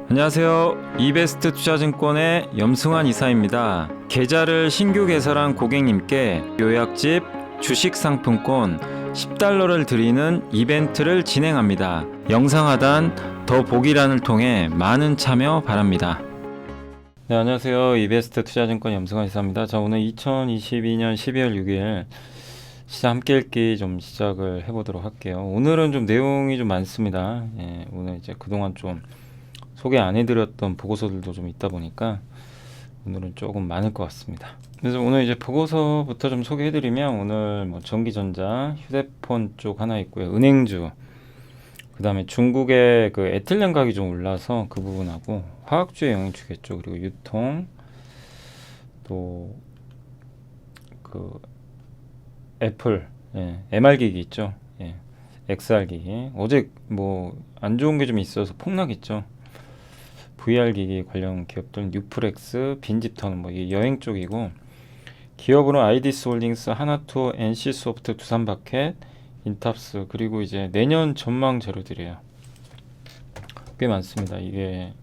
안녕하세요. 이베스트 투자증권의 염승환 이사입니다. 계좌를 신규 개설한 고객님께 요약집 주식 상품권 10달러를 드리는 이벤트를 진행합니다. 영상 하단 더 보기란을 통해 많은 참여 바랍니다. 네, 안녕하세요. 이베스트 투자증권 염승환 이사입니다. 자, 오늘 2022년 12월 6일 시장 함께 읽기 좀 시작을 해보도록 할게요. 오늘은 좀 내용이 좀 많습니다. 오늘 이제 그동안 좀 소개 안 해드렸던 보고서들도 좀 있다 보니까 오늘은 조금 많을 것 같습니다. 그래서 오늘 이제 보고서부터 좀 소개해드리면, 오늘 뭐 전기전자, 휴대폰 쪽 하나 있고요. 은행주, 그 다음에 중국의 그 에틸렌 가격이 좀 올라서 그 부분하고, 화학주에 영향 주겠죠. 그리고 유통, 또 그 애플, MR 기기 있죠. XR 기기. 어제 뭐 안 좋은 게 좀 있어서 폭락했죠. VR 기기 관련 기업들은 뉴프렉스, 빈집턴, 뭐 이게 여행 쪽이고, 기업으로 아이디스 홀딩스, 하나투어, NC소프트, 두산바켓, 인탑스, 그리고 이제 내년 전망 자료들이에요. 꽤 많습니다. 이게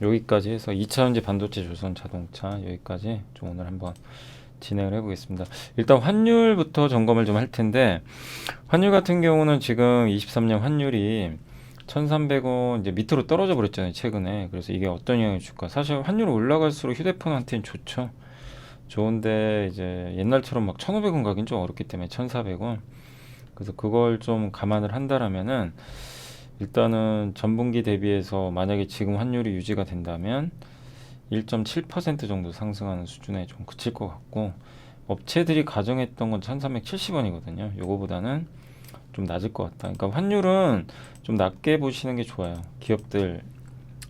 여기까지 해서 2차전지 반도체, 조선 자동차, 여기까지 좀 오늘 한번 진행을 해보겠습니다. 일단 환율부터 점검을 좀 할 텐데, 환율 같은 경우는 지금 23년 환율이 1,300원 이제 밑으로 떨어져 버렸잖아요, 최근에. 그래서 이게 어떤 영향을 줄까? 사실 환율이 올라갈수록 휴대폰한테는 좋죠. 좋은데 이제 옛날처럼 막 1,500원 가긴 좀 어렵기 때문에 1,400원. 그래서 그걸 좀 감안을 한다라면은, 일단은 전분기 대비해서 만약에 지금 환율이 유지가 된다면 1.7% 정도 상승하는 수준에 좀 그칠 것 같고, 업체들이 가정했던 건 1,370원이거든요. 요거보다는 좀 낮을 것 같다. 그러니까 환율은 좀 낮게 보시는 게 좋아요. 기업들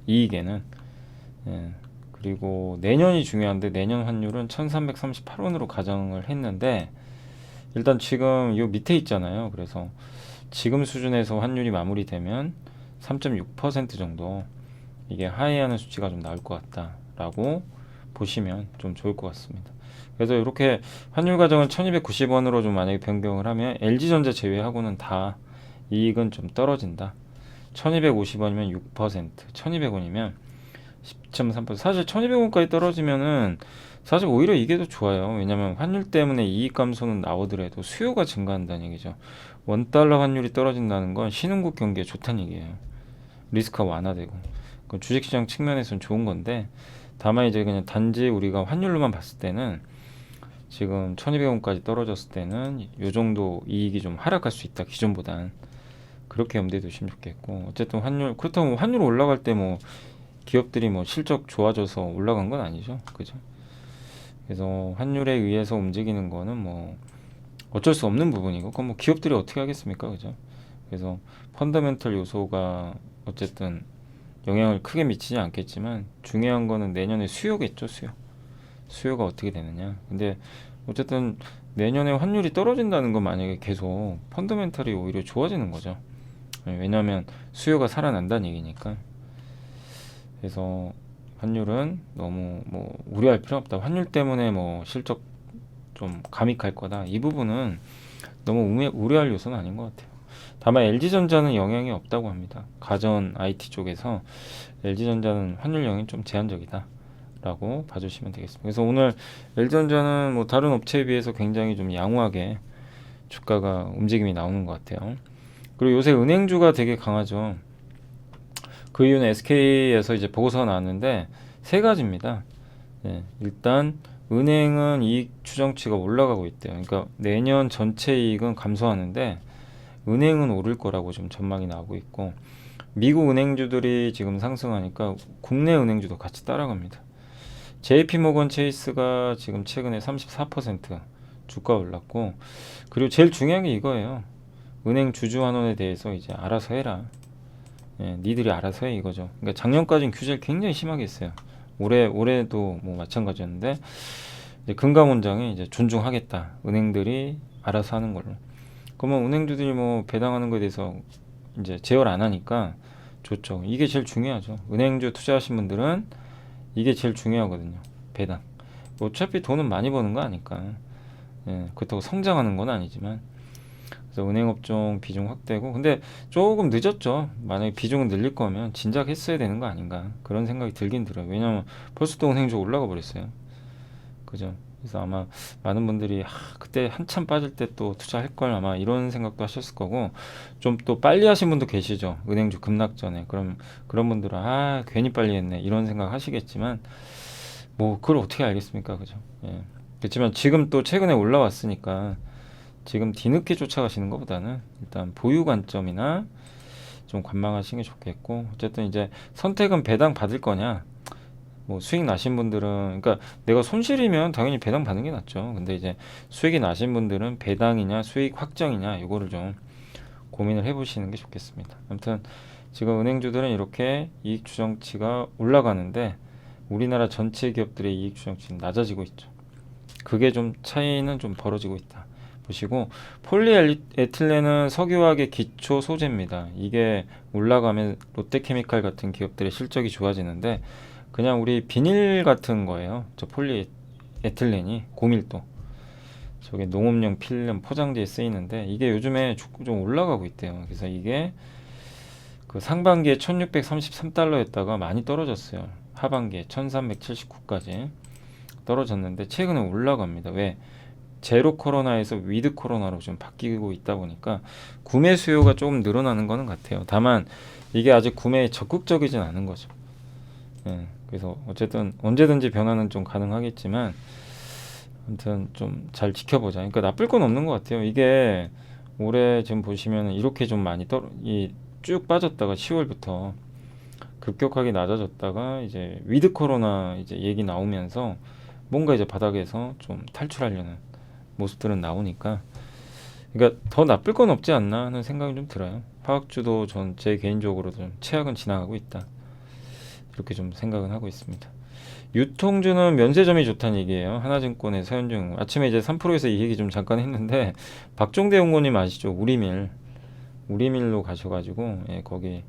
이익에는. 그리고 내년이 중요한데, 내년 환율은 1,338원으로 가정을 했는데, 일단 지금 요 밑에 있잖아요. 그래서 지금 수준에서 환율이 마무리되면 3.6% 정도, 이게 하회하는 수치가 좀 나올 것 같다라고 보시면 좀 좋을 것 같습니다. 그래서 이렇게 환율 가정은 1290원으로 좀 만약에 변경을 하면, LG전자 제외하고는 다 이익은 좀 떨어진다. 1250원이면 6%, 1200원이면 10.3%. 사실 1200원까지 떨어지면은 사실 오히려 이게 더 좋아요. 왜냐면 환율 때문에 이익 감소는 나오더라도 수요가 증가한다는 얘기죠. 원달러 환율이 떨어진다는 건 신흥국 경기에 좋다는 얘기예요. 리스크가 완화되고. 주식시장 측면에서는 좋은 건데, 다만 이제 그냥 단지 우리가 환율로만 봤을 때는 지금 1200원까지 떨어졌을 때는 요 정도 이익이 좀 하락할 수 있다, 기존보단. 그렇게 염두에 두시면 좋겠고, 어쨌든 그렇다고 환율 올라갈 때 뭐 기업들이 뭐 실적 좋아져서 올라간 건 아니죠. 그죠? 그래서 환율에 의해서 움직이는 거는 뭐 어쩔 수 없는 부분이고, 그건 뭐 기업들이 어떻게 하겠습니까? 그죠? 그래서 펀더멘털 요소가 어쨌든 영향을 크게 미치지 않겠지만, 중요한 거는 내년에 수요겠죠. 수요가 어떻게 되느냐. 근데 어쨌든 내년에 환율이 떨어진다는 건 만약에 계속 펀더멘털이 오히려 좋아지는 거죠. 왜냐하면 수요가 살아난다는 얘기니까. 그래서 환율은 너무 뭐 우려할 필요 없다. 환율 때문에 뭐 실적 좀 감익할 거다, 이 부분은 너무 우려할 요소는 아닌 것 같아요. 다만 LG전자는 영향이 없다고 합니다. 가전 IT 쪽에서 LG전자는 환율 영향이 좀 제한적이다 라고 봐주시면 되겠습니다. 그래서 오늘 LG전자는 뭐 다른 업체에 비해서 굉장히 좀 양호하게 주가가 움직임이 나오는 것 같아요. 그리고 요새 은행주가 되게 강하죠. 그 이유는 SK에서 이제 보고서가 나왔는데 세 가지입니다. 일단 은행은 이익 추정치가 올라가고 있대요. 그러니까 내년 전체 이익은 감소하는데 은행은 오를 거라고 지금 전망이 나오고 있고, 미국 은행주들이 지금 상승하니까 국내 은행주도 같이 따라갑니다. JP모건 체이스가 지금 최근에 34% 주가 올랐고, 그리고 제일 중요한 게 이거예요. 은행 주주환원에 대해서 이제 알아서 해라. 니들이 알아서 해, 이거죠. 그러니까 작년까지는 규제를 굉장히 심하게 했어요. 올해도 뭐 마찬가지였는데, 이제 금감원장이 이제 존중하겠다. 은행들이 알아서 하는 걸로. 그러면 은행주들이 뭐 배당하는 거에 대해서 이제 제어를 안 하니까 좋죠. 이게 제일 중요하죠. 은행주 투자하신 분들은 이게 제일 중요하거든요. 배당. 어차피 돈은 많이 버는 거 아니까. 그렇다고 성장하는 건 아니지만. 그래서 은행업종 비중 확대고, 근데 조금 늦었죠. 만약에 비중을 늘릴 거면 진작 했어야 되는 거 아닌가 그런 생각이 들긴 들어요. 왜냐면 벌써 또 은행주 올라가 버렸어요. 그죠? 그래서 아마 많은 분들이 그때 한참 빠질 때 또 투자할 걸 아마 이런 생각도 하셨을 거고, 좀 또 빨리 하신 분도 계시죠. 은행주 급락 전에. 그럼 그런 분들은 괜히 빨리 했네 이런 생각 하시겠지만, 뭐 그걸 어떻게 알겠습니까? 그죠? 예. 그렇지만 지금 또 최근에 올라왔으니까 지금 뒤늦게 쫓아가시는 것보다는 일단 보유 관점이나 좀 관망하시는 게 좋겠고, 어쨌든 이제 선택은 배당 받을 거냐, 뭐 수익 나신 분들은, 그러니까 내가 손실이면 당연히 배당 받는 게 낫죠. 근데 이제 수익이 나신 분들은 배당이냐 수익 확정이냐 이거를 좀 고민을 해보시는 게 좋겠습니다. 아무튼 지금 은행주들은 이렇게 이익 추정치가 올라가는데 우리나라 전체 기업들의 이익 추정치는 낮아지고 있죠. 그게 좀 차이는 좀 벌어지고 있다 보시고, 폴리에틸렌은 석유화학의 기초 소재입니다. 이게 올라가면 롯데케미칼 같은 기업들의 실적이 좋아지는데, 그냥 우리 비닐 같은 거예요. 저 폴리에틸렌이 고밀도, 저게 농업용 필름 포장지에 쓰이는데 이게 요즘에 좀 올라가고 있대요. 그래서 이게 그 상반기에 1633달러였다가 많이 떨어졌어요. 하반기에 1379까지 떨어졌는데 최근에 올라갑니다. 왜? 제로 코로나에서 위드 코로나로 좀 바뀌고 있다 보니까 구매 수요가 조금 늘어나는 거는 같아요. 다만 이게 아직 구매에 적극적이진 않은 거죠. 예, 그래서 어쨌든 언제든지 변화는 좀 가능하겠지만, 아무튼 좀 잘 지켜보자. 그러니까 나쁠 건 없는 것 같아요. 이게 올해 지금 보시면 이렇게 좀 많이 쭉 빠졌다가 10월부터 급격하게 낮아졌다가 이제 위드 코로나 이제 얘기 나오면서 뭔가 이제 바닥에서 좀 탈출하려는 모습들은 나오니까, 그러니까 더 나쁠 건 없지 않나 하는 생각이 좀 들어요. 화학주도 제 개인적으로 좀 최악은 지나가고 있다, 이렇게 좀 생각은 하고 있습니다. 유통주는 면세점이 좋다는 얘기예요. 하나증권의 서현중. 아침에 이제 3프로에서 이 얘기 좀 잠깐 했는데, 박종대 연구님 아시죠? 우리밀로 가셔가지고, 예, 거기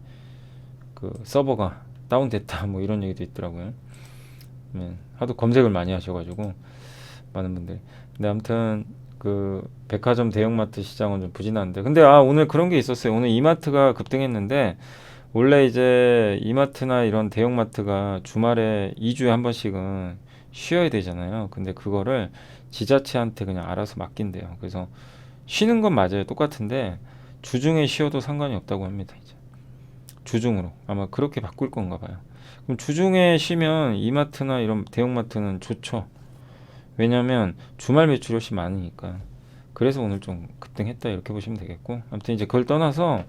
그 서버가 다운됐다 뭐 이런 얘기도 있더라고요. 예, 하도 검색을 많이 하셔가지고 많은 분들이. 근데 아무튼 그 백화점 대형마트 시장은 좀 부진한데, 근데 오늘 그런 게 있었어요. 오늘 이마트가 급등했는데, 원래 이제 이마트나 이런 대형마트가 주말에 2주에 한 번씩은 쉬어야 되잖아요. 근데 그거를 지자체한테 그냥 알아서 맡긴대요. 그래서 쉬는 건 맞아요. 똑같은데 주중에 쉬어도 상관이 없다고 합니다. 이제 주중으로 아마 그렇게 바꿀 건가 봐요. 그럼 주중에 쉬면 이마트나 이런 대형마트는 좋죠. 왜냐면 주말 매출이 훨씬 많으니까. 그래서 오늘 좀 급등했다 이렇게 보시면 되겠고, 아무튼 이제 그걸 떠나서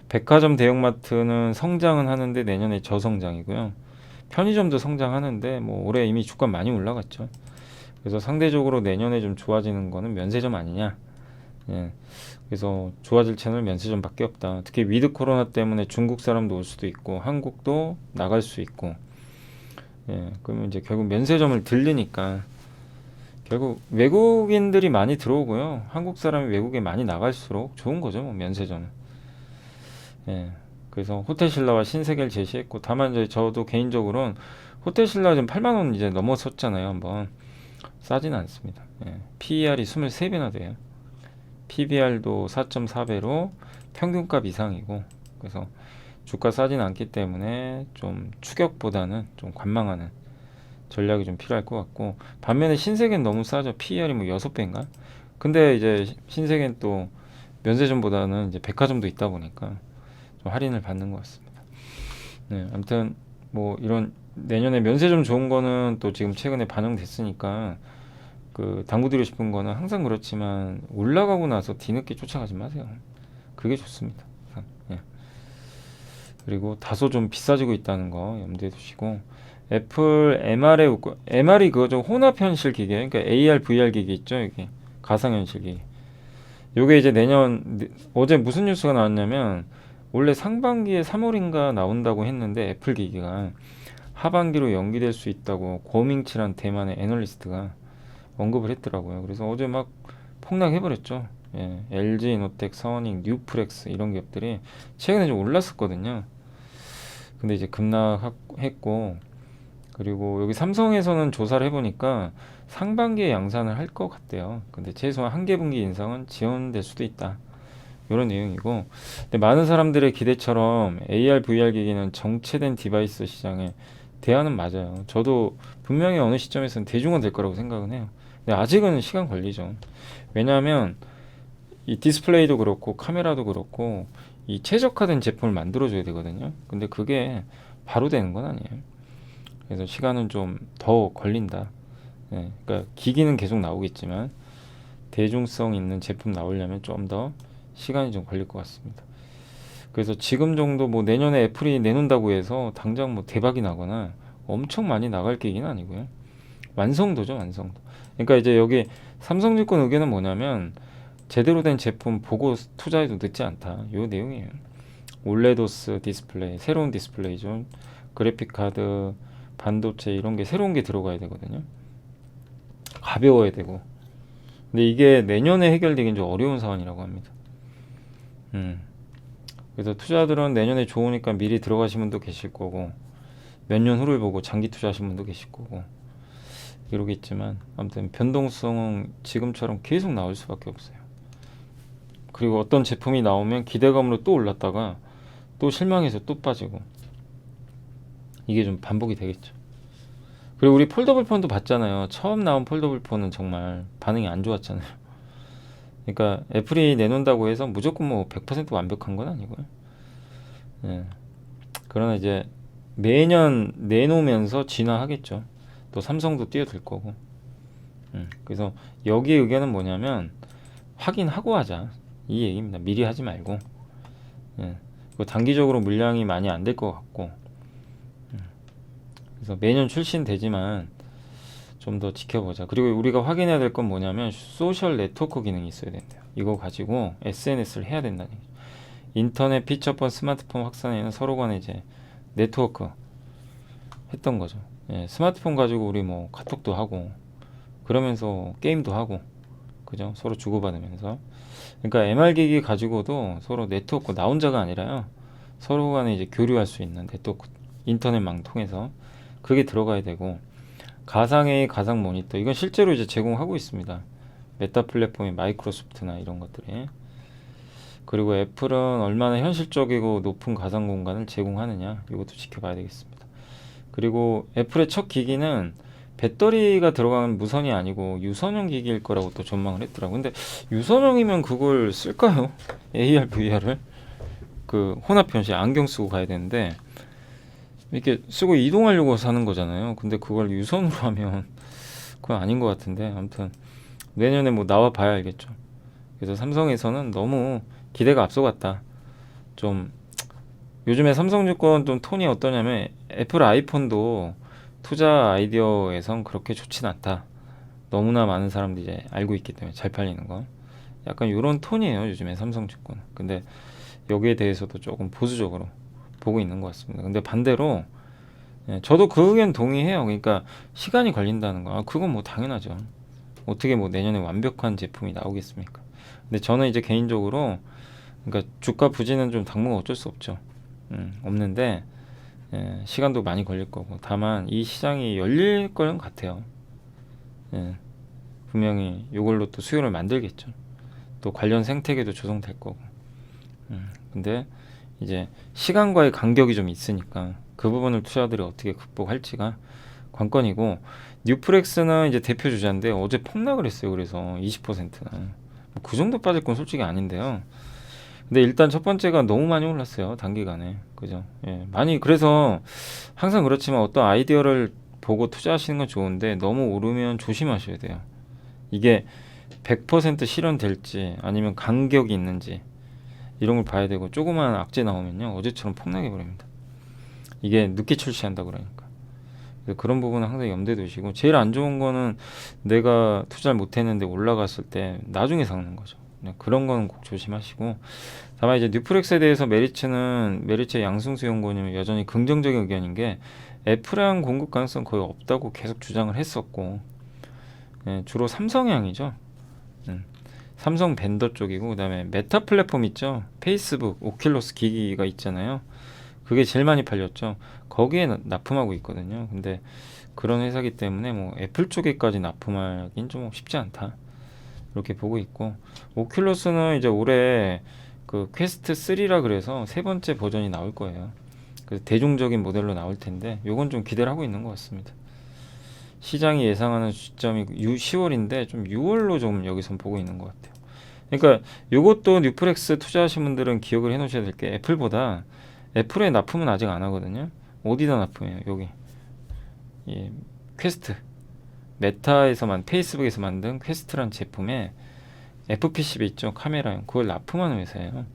백화점 대형마트는 성장은 하는데 내년에 저성장이고요. 편의점도 성장하는데 뭐 올해 이미 주가 많이 올라갔죠. 그래서 상대적으로 내년에 좀 좋아지는 거는 면세점 아니냐. 예. 그래서 좋아질 채널 면세점밖에 없다. 특히 위드 코로나 때문에 중국 사람도 올 수도 있고 한국도 나갈 수 있고, 예. 그러면 이제 결국 면세점을 들리니까 결국 외국인들이 많이 들어오고요. 한국 사람이 외국에 많이 나갈수록 좋은 거죠, 뭐 면세점은. 예. 그래서 호텔신라와 신세계를 제시했고, 다만 이제 저도 개인적으로는 호텔신라 지금 8만 원 이제 넘어섰잖아요, 한번. 싸진 않습니다. 예. PER이 23배나 돼요. PBR도 4.4배로 평균값 이상이고, 그래서 주가 싸진 않기 때문에 좀 추격보다는 좀 관망하는 전략이 좀 필요할 것 같고, 반면에 신세계는 너무 싸죠. PER이 뭐 6배인가? 근데 이제 신세계는 또 면세점보다는 이제 백화점도 있다 보니까 좀 할인을 받는 것 같습니다. 네, 아무튼 뭐 이런 내년에 면세점 좋은 거는 또 지금 최근에 반영됐으니까, 그 당부드리고 싶은 거는 항상 그렇지만 올라가고 나서 뒤늦게 쫓아가지 마세요. 그게 좋습니다. 예. 그리고 다소 좀 비싸지고 있다는 거 염두에 두시고, 애플 MR이 그거죠. 혼합현실 기계, 그러니까 AR, VR 기계 있죠. 여기 가상현실 기계. 요게 이제 어제 무슨 뉴스가 나왔냐면, 원래 상반기에 3월인가 나온다고 했는데 애플 기기가 하반기로 연기될 수 있다고 고밍치란 대만의 애널리스트가 언급을 했더라고요. 그래서 어제 막 폭락해버렸죠. 예, LG 이노텍, 서닝, 뉴프렉스 이런 기업들이 최근에 좀 올랐었거든요. 근데 이제 급락했고, 그리고 여기 삼성에서는 조사를 해보니까 상반기에 양산을 할 것 같대요. 근데 최소한 한 개 분기 인상은 지연될 수도 있다. 이런 내용이고, 근데 많은 사람들의 기대처럼 AR, VR 기기는 정체된 디바이스 시장에 대안은 맞아요. 저도 분명히 어느 시점에서는 대중화 될 거라고 생각은 해요. 근데 아직은 시간 걸리죠. 왜냐하면 이 디스플레이도 그렇고 카메라도 그렇고 이 최적화된 제품을 만들어줘야 되거든요. 근데 그게 바로 되는 건 아니에요. 그래서 시간은 좀 더 걸린다. 예, 그러니까 기기는 계속 나오겠지만 대중성 있는 제품 나오려면 좀 더 시간이 좀 걸릴 것 같습니다. 그래서 지금 정도 뭐 내년에 애플이 내놓는다고 해서 당장 뭐 대박이 나거나 엄청 많이 나갈 계기는 아니고요. 완성도죠, 완성도. 그러니까 이제 여기 삼성증권 의견은 뭐냐면 제대로 된 제품 보고 투자해도 늦지 않다. 요 내용이에요. 올레도스 디스플레이, 새로운 디스플레이죠. 그래픽 카드, 반도체 이런 게 새로운 게 들어가야 되거든요. 가벼워야 되고. 근데 이게 내년에 해결되긴 좀 어려운 사안이라고 합니다. 그래서 투자들은 내년에 좋으니까 미리 들어가신 분도 계실 거고, 몇 년 후를 보고 장기 투자하신 분도 계실 거고, 이러겠지만, 아무튼 변동성은 지금처럼 계속 나올 수밖에 없어요. 그리고 어떤 제품이 나오면 기대감으로 또 올랐다가 또 실망해서 또 빠지고, 이게 좀 반복이 되겠죠. 그리고 우리 폴더블 폰도 봤잖아요. 처음 나온 폴더블 폰은 정말 반응이 안 좋았잖아요. 그러니까 애플이 내놓는다고 해서 무조건 뭐 100% 완벽한 건 아니고요. 예. 그러나 이제 매년 내놓으면서 진화하겠죠. 또 삼성도 뛰어들 거고. 그래서 여기 의견은 뭐냐면 확인하고 하자. 이 얘기입니다. 미리 하지 말고. 예. 단기적으로 물량이 많이 안 될 것 같고. 그래서 매년 출시되지만 좀 더 지켜보자. 그리고 우리가 확인해야 될 건 뭐냐면 소셜 네트워크 기능이 있어야 된대요. 이거 가지고 SNS를 해야 된다는 얘기죠. 인터넷 피처폰 스마트폰 확산에는 서로 간에 이제 네트워크 했던 거죠. 예, 스마트폰 가지고 우리 뭐 카톡도 하고 그러면서 게임도 하고 그죠? 서로 주고받으면서. 그러니까 MR 기기 가지고도 서로 네트워크 나 혼자가 아니라요. 서로 간에 이제 교류할 수 있는 네트워크 인터넷망 통해서 그게 들어가야 되고 가상의 가상 모니터 이건 실제로 이제 제공하고 있습니다. 메타 플랫폼의 마이크로소프트나 이런 것들이. 그리고 애플은 얼마나 현실적이고 높은 가상 공간을 제공하느냐 이것도 지켜봐야 되겠습니다. 그리고 애플의 첫 기기는 배터리가 들어간 무선이 아니고 유선형 기기일 거라고 또 전망을 했더라고요. 근데 유선형이면 그걸 쓸까요? AR, VR을 그 혼합 현실 안경 쓰고 가야 되는데 이렇게 쓰고 이동하려고 사는 거잖아요. 근데 그걸 유선으로 하면 그건 아닌 것 같은데 아무튼 내년에 뭐 나와 봐야 알겠죠. 그래서 삼성에서는 너무 기대가 앞서갔다. 좀 요즘에 삼성증권 좀 톤이 어떠냐면 애플 아이폰도 투자 아이디어에선 그렇게 좋진 않다. 너무나 많은 사람들이 이제 알고 있기 때문에 잘 팔리는 거. 약간 이런 톤이에요 요즘에 삼성증권. 근데 여기에 대해서도 조금 보수적으로 보고 있는 것 같습니다. 근데 반대로 저도 그 의견 동의해요. 그러니까 시간이 걸린다는 거. 그건 뭐 당연하죠. 어떻게 뭐 내년에 완벽한 제품이 나오겠습니까? 근데 저는 이제 개인적으로 그러니까 주가 부진은 좀 당분간 어쩔 수 없죠. 없는데 시간도 많이 걸릴 거고 다만 이 시장이 열릴 거는 같아요. 예, 분명히 이걸로 또 수요를 만들겠죠. 또 관련 생태계도 조성될 거고. 근데 이제 시간과의 간격이 좀 있으니까 그 부분을 투자들이 어떻게 극복할지가 관건이고 뉴프렉스는 이제 대표 주자인데 어제 폭락을 했어요. 그래서 20%나 그 정도 빠질 건 솔직히 아닌데요. 근데 일단 첫 번째가 너무 많이 올랐어요. 단기간에. 그죠? 예, 많이 그래서 항상 그렇지만 어떤 아이디어를 보고 투자하시는 건 좋은데 너무 오르면 조심하셔야 돼요. 이게 100% 실현될지 아니면 간격이 있는지 이런 걸 봐야 되고 조그만 악재 나오면요 어제처럼 폭락해 버립니다. 이게 늦게 출시한다 그러니까. 그래서 그런 부분은 항상 염두에 두시고 제일 안 좋은 거는 내가 투자를 못했는데 올라갔을 때 나중에 삭는 거죠. 그런 거는 꼭 조심하시고 다만 이제 뉴프렉스에 대해서 메리츠의 양승수 연구원님은 여전히 긍정적인 의견인 게 애플향 공급 가능성 거의 없다고 계속 주장을 했었고 주로 삼성향이죠. 삼성 벤더 쪽이고 그다음에 메타 플랫폼 있죠. 페이스북, 오큘러스 기기가 있잖아요. 그게 제일 많이 팔렸죠. 거기에 납품하고 있거든요. 근데 그런 회사기 때문에 뭐 애플 쪽에까지 납품하기는 좀 쉽지 않다. 이렇게 보고 있고 오큘러스는 이제 올해 그 퀘스트 3라 그래서 세 번째 버전이 나올 거예요. 그래서 대중적인 모델로 나올 텐데 요건 좀 기대를 하고 있는 것 같습니다. 시장이 예상하는 시점이 10월인데 좀 6월로 좀 여기선 보고 있는 것 같아요. 그러니까 요것도 뉴프렉스 투자하신 분들은 기억을 해 놓으셔야 될 게 애플보다 애플에 납품은 아직 안 하거든요. 어디다 납품해요? 여기 이 퀘스트 메타에서만 페이스북에서 만든 퀘스트란 제품에 FPCB 있죠, 카메라용, 그걸 납품하는 회사예요.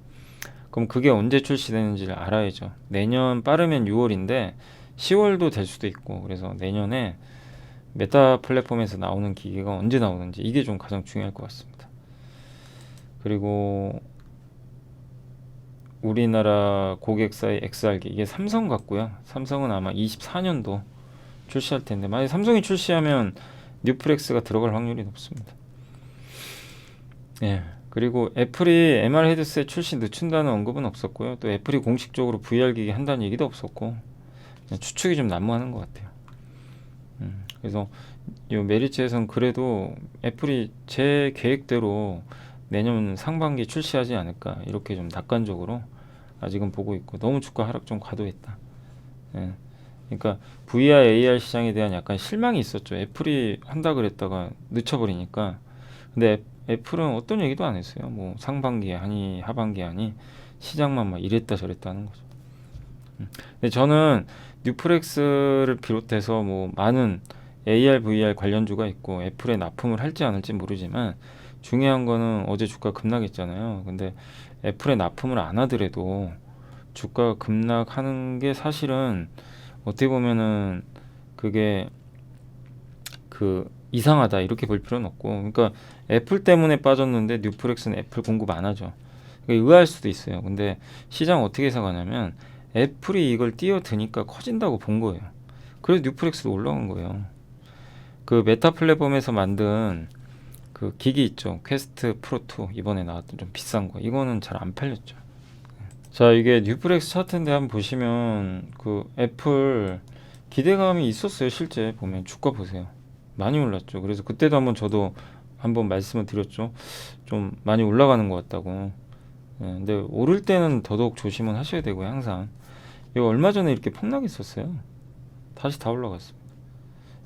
그럼 그게 언제 출시되는지를 알아야죠. 내년 빠르면 6월인데 10월도 될 수도 있고, 그래서 내년에 메타 플랫폼에서 나오는 기계가 언제 나오는지 이게 좀 가장 중요할 것 같습니다. 그리고 우리나라 고객사의 XR기 이게 삼성 같고요. 삼성은 아마 24년도 출시할 텐데 만약 삼성이 출시하면 뉴프렉스가 들어갈 확률이 높습니다. 예. 그리고 애플이 MR 헤드셋 출시 늦춘다는 언급은 없었고요. 또 애플이 공식적으로 VR 기기 한다는 얘기도 없었고 그냥 추측이 좀 난무하는 것 같아요. 그래서 이 메리츠에서는 그래도 애플이 제 계획대로 내년 상반기 출시하지 않을까 이렇게 좀 낙관적으로 아직은 보고 있고 너무 주가 하락 좀 과도했다. 예. 그러니까 VR, AR 시장에 대한 약간 실망이 있었죠. 애플이 한다 그랬다가 늦춰버리니까. 근데 애플은 어떤 얘기도 안 했어요. 뭐 상반기에 하니 하반기에 하니 시장만 막 이랬다 저랬다 하는 거죠. 근데 저는 뉴프렉스를 비롯해서 뭐 많은 AR, VR 관련주가 있고 애플에 납품을 할지 안 할지 모르지만 중요한 거는 어제 주가 급락했잖아요. 근데 애플에 납품을 안 하더라도 주가 급락하는 게 사실은 어떻게 보면은 그게 그 이상하다 이렇게 볼 필요는 없고, 그러니까 애플 때문에 빠졌는데 뉴프렉스는 애플 공급 안 하죠. 그러니까 의아할 수도 있어요. 근데 시장 어떻게 해석하냐면 애플이 이걸 뛰어드니까 커진다고 본 거예요. 그래서 뉴프렉스도 올라간 거예요. 그 메타 플랫폼에서 만든 그 기기 있죠. 퀘스트 프로2 이번에 나왔던 좀 비싼 거. 이거는 잘 안 팔렸죠. 자, 이게 뉴프렉스 차트인데 한번 보시면 그 애플 기대감이 있었어요. 실제 보면 주가 보세요. 많이 올랐죠. 그래서 그때도 한번 저도 한번 말씀을 드렸죠. 좀 많이 올라가는 것 같다고. 예, 근데 오를 때는 더더욱 조심은 하셔야 되고요. 항상. 이거 얼마 전에 이렇게 폭락했었어요. 다시 다 올라갔습니다.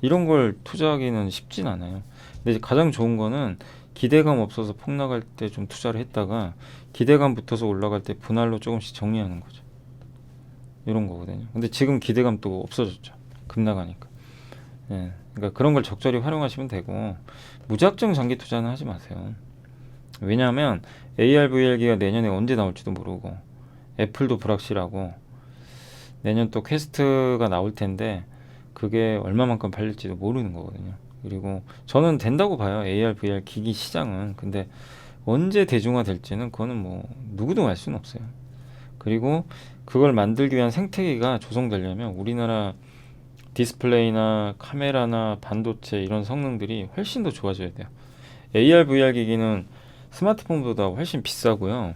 이런 걸 투자하기는 쉽진 않아요. 근데 이제 가장 좋은 거는 기대감 없어서 폭락할 때 좀 투자를 했다가 기대감 붙어서 올라갈 때 분할로 조금씩 정리하는 거죠. 이런 거거든요. 근데 지금 기대감 또 없어졌죠. 급락하니까. 예, 그러니까 그런 걸 적절히 활용하시면 되고 무작정 장기 투자는 하지 마세요. 왜냐하면 AR, VR기가 내년에 언제 나올지도 모르고 애플도 불확실하고 내년 또 퀘스트가 나올 텐데 그게 얼마만큼 팔릴지도 모르는 거거든요. 그리고 저는 된다고 봐요. AR, VR 기기 시장은. 근데 언제 대중화 될지는 그거는 뭐 누구도 알 수는 없어요. 그리고 그걸 만들기 위한 생태계가 조성되려면 우리나라 디스플레이나 카메라나 반도체 이런 성능들이 훨씬 더 좋아져야 돼요. AR, VR 기기는 스마트폰보다 훨씬 비싸고요.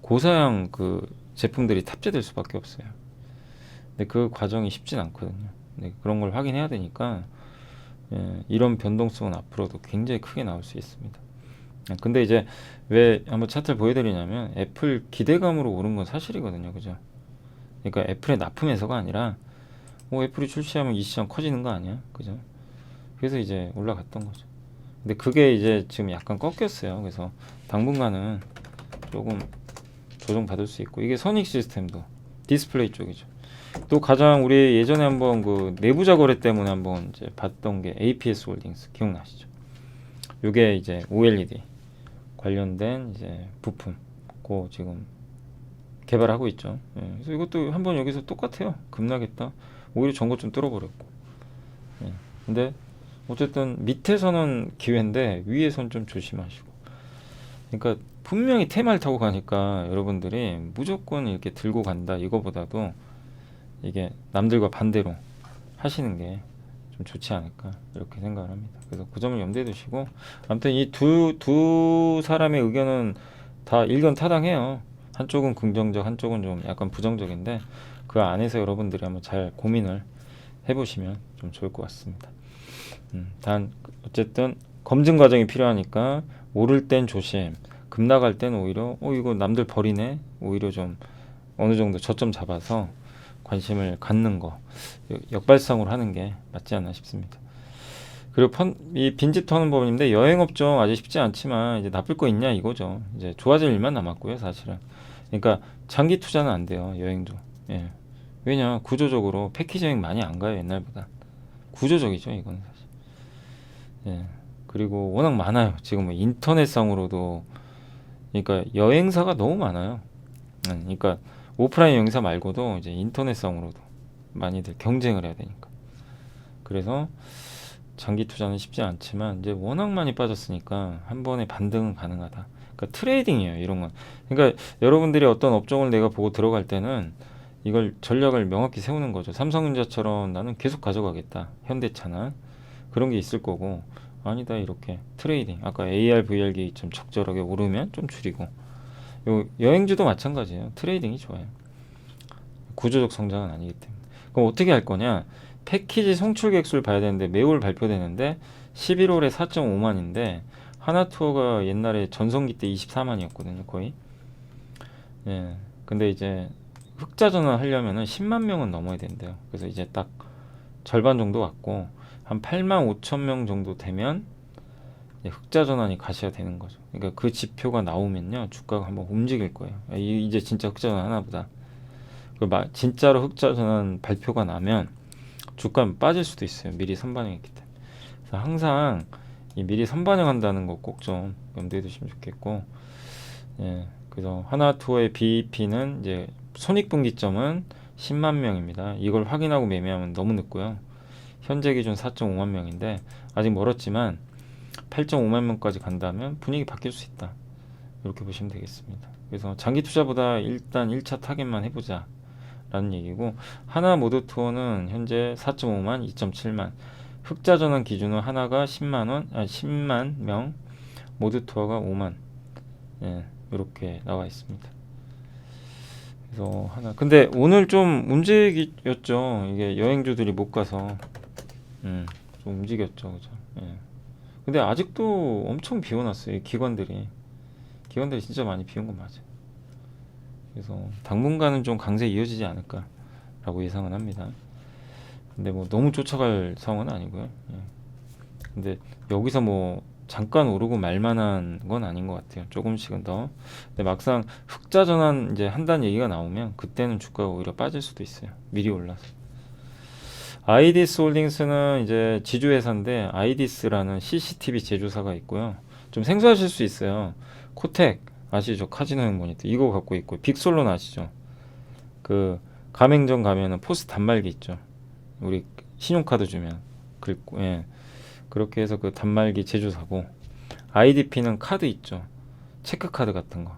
고사양 그 제품들이 탑재될 수밖에 없어요. 근데 그 과정이 쉽진 않거든요. 근데 그런 걸 확인해야 되니까 예, 이런 변동성은 앞으로도 굉장히 크게 나올 수 있습니다. 근데 이제 왜 한번 차트를 보여드리냐면 애플 기대감으로 오른 건 사실이거든요. 그죠? 그러니까 애플의 납품에서가 아니라 애플이 출시하면 이 시장 커지는 거 아니야? 그죠? 그래서 이제 올라갔던 거죠. 근데 그게 이제 지금 약간 꺾였어요. 그래서 당분간은 조금 조정받을 수 있고 이게 선익 시스템도 디스플레이 쪽이죠. 또 가장 우리 예전에 한번 그 내부자 거래 때문에 한번 이제 봤던 게 APS 홀딩스 기억나시죠? 이게 이제 OLED 관련된 이제 부품 고 지금 개발하고 있죠. 예, 그래서 이것도 한번 여기서 똑같아요. 급락했다. 오히려 전고 좀 뚫어버렸고. 예, 근데 어쨌든 밑에서는 기회인데 위에선 좀 조심하시고. 그러니까 분명히 테마를 타고 가니까 여러분들이 무조건 이렇게 들고 간다 이거보다도 이게 남들과 반대로 하시는 게 좀 좋지 않을까 이렇게 생각을 합니다. 그래서 그 점을 염두에 두시고 아무튼 이 두 사람의 의견은 다 일견타당해요. 한쪽은 긍정적, 한쪽은 좀 약간 부정적인데 그 안에서 여러분들이 한번 잘 고민을 해보시면 좀 좋을 것 같습니다. 단 어쨌든 검증 과정이 필요하니까 오를 땐 조심, 급락할 때는 오히려 이거 남들 버리네, 오히려 좀 어느 정도 저점 잡아서 관심을 갖는 거, 역발상으로 하는 게 맞지 않나 싶습니다. 그리고 이 빈집 터는 법인데, 여행업종 아직 쉽지 않지만 이제 나쁠 거 있냐 이거죠. 이제 좋아질 일만 남았고요, 사실은. 그러니까 장기 투자는 안 돼요, 여행도. 예. 왜냐, 구조적으로 패키지 여행 많이 안 가요, 옛날보다. 구조적이죠, 이건 사실. 예. 그리고 워낙 많아요. 지금 뭐 인터넷상으로도, 그러니까 여행사가 너무 많아요. 그러니까 오프라인 여행사 말고도 이제 인터넷상으로도 많이들 경쟁을 해야 되니까. 그래서 장기 투자는 쉽지 않지만 이제 워낙 많이 빠졌으니까 한 번에 반등은 가능하다. 그러니까 트레이딩이에요, 이런 건. 그러니까 여러분들이 어떤 업종을 내가 보고 들어갈 때는 이걸 전략을 명확히 세우는 거죠. 삼성전자처럼 나는 계속 가져가겠다, 현대차나 그런 게 있을 거고, 아니다 이렇게 트레이딩, 아까 AR, VR기좀 적절하게 오르면 좀 줄이고, 요 여행주도 마찬가지예요. 트레이딩이 좋아요. 구조적 성장은 아니기 때문에. 그럼 어떻게 할 거냐? 패키지 송출 객수를 봐야 되는데, 매월 발표되는데 11월에 4.5만인데 하나투어가 옛날에 전성기 때 24만이었거든요, 거의. 예. 근데 이제 흑자 전환 하려면은 10만 명은 넘어야 된대요. 그래서 이제 딱 절반 정도 왔고, 한 8만 5천 명 정도 되면 흑자 전환이 가셔야 되는 거죠. 그러니까 그 지표가 나오면요, 주가가 한번 움직일 거예요. 이제 진짜 흑자 전환 하나 보다. 진짜로 흑자 전환 발표가 나면 주가는 빠질 수도 있어요. 미리 선반영했기 때문에. 그래서 항상 이 미리 선반영한다는 거 꼭 좀 염두에 두시면 좋겠고, 예, 그래서 하나투어의 BEP는 이제 손익분기점은 10만 명입니다. 이걸 확인하고 매매하면 너무 늦고요. 현재 기준 4.5만 명인데 아직 멀었지만 8.5만 명까지 간다면 분위기 바뀔 수 있다, 이렇게 보시면 되겠습니다. 그래서 장기 투자보다 일단 1차 타겟만 해보자 라는 얘기고, 하나 모드 투어는 현재 4.5만, 2.7만, 흑자 전환 기준은 하나가 10만 명, 모드 투어가 5만, 예, 이렇게 나와 있습니다. 그래서 근데 오늘 좀 움직였죠. 이게 여행주들이 못 가서, 좀 움직였죠, 그죠? 예. 근데 아직도 엄청 비워놨어요. 기관들이 진짜 많이 비운 건 맞아요. 그래서 당분간은 좀 강세 이어지지 않을까라고 예상은 합니다. 근데 뭐 너무 쫓아갈 상황은 아니고요. 예. 근데 여기서 뭐 잠깐 오르고 말만한 건 아닌 것 같아요. 조금씩은 더. 근데 막상 흑자 전환 이제 한다는 얘기가 나오면 그때는 주가가 오히려 빠질 수도 있어요, 미리 올라서. 아이디스 홀딩스는 이제 지주회사인데, 아이디스라는 CCTV 제조사가 있고요. 좀 생소하실 수 있어요. 코텍 아시죠? 카지노형 모니터 이거 갖고 있고, 빅솔론 아시죠? 그 가맹점 가면은 포스 단말기 있죠. 우리 신용카드 주면 그리고, 예, 그렇게 해서 그 단말기 제조사고, IDP는 카드 있죠. 체크카드 같은 거,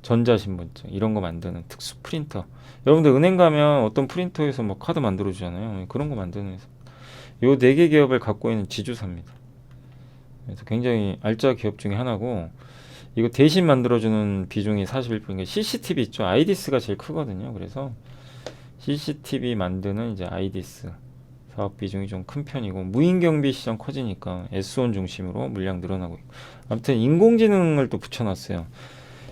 전자신분증 이런 거 만드는 특수 프린터. 여러분들 은행 가면 어떤 프린터에서 뭐 카드 만들어 주잖아요. 그런 거 만드는 회사. 요 4개 기업을 갖고 있는 지주사입니다. 그래서 굉장히 알짜 기업 중에 하나고, 이거 대신 만들어주는 비중이 41%. CCTV 있죠. 아이디스가 제일 크거든요. 그래서 CCTV 만드는 이제 아이디스 사업 비중이 좀 큰 편이고, 무인경비 시장 커지니까 S1 중심으로 물량 늘어나고 있고. 아무튼 인공지능을 또 붙여놨어요.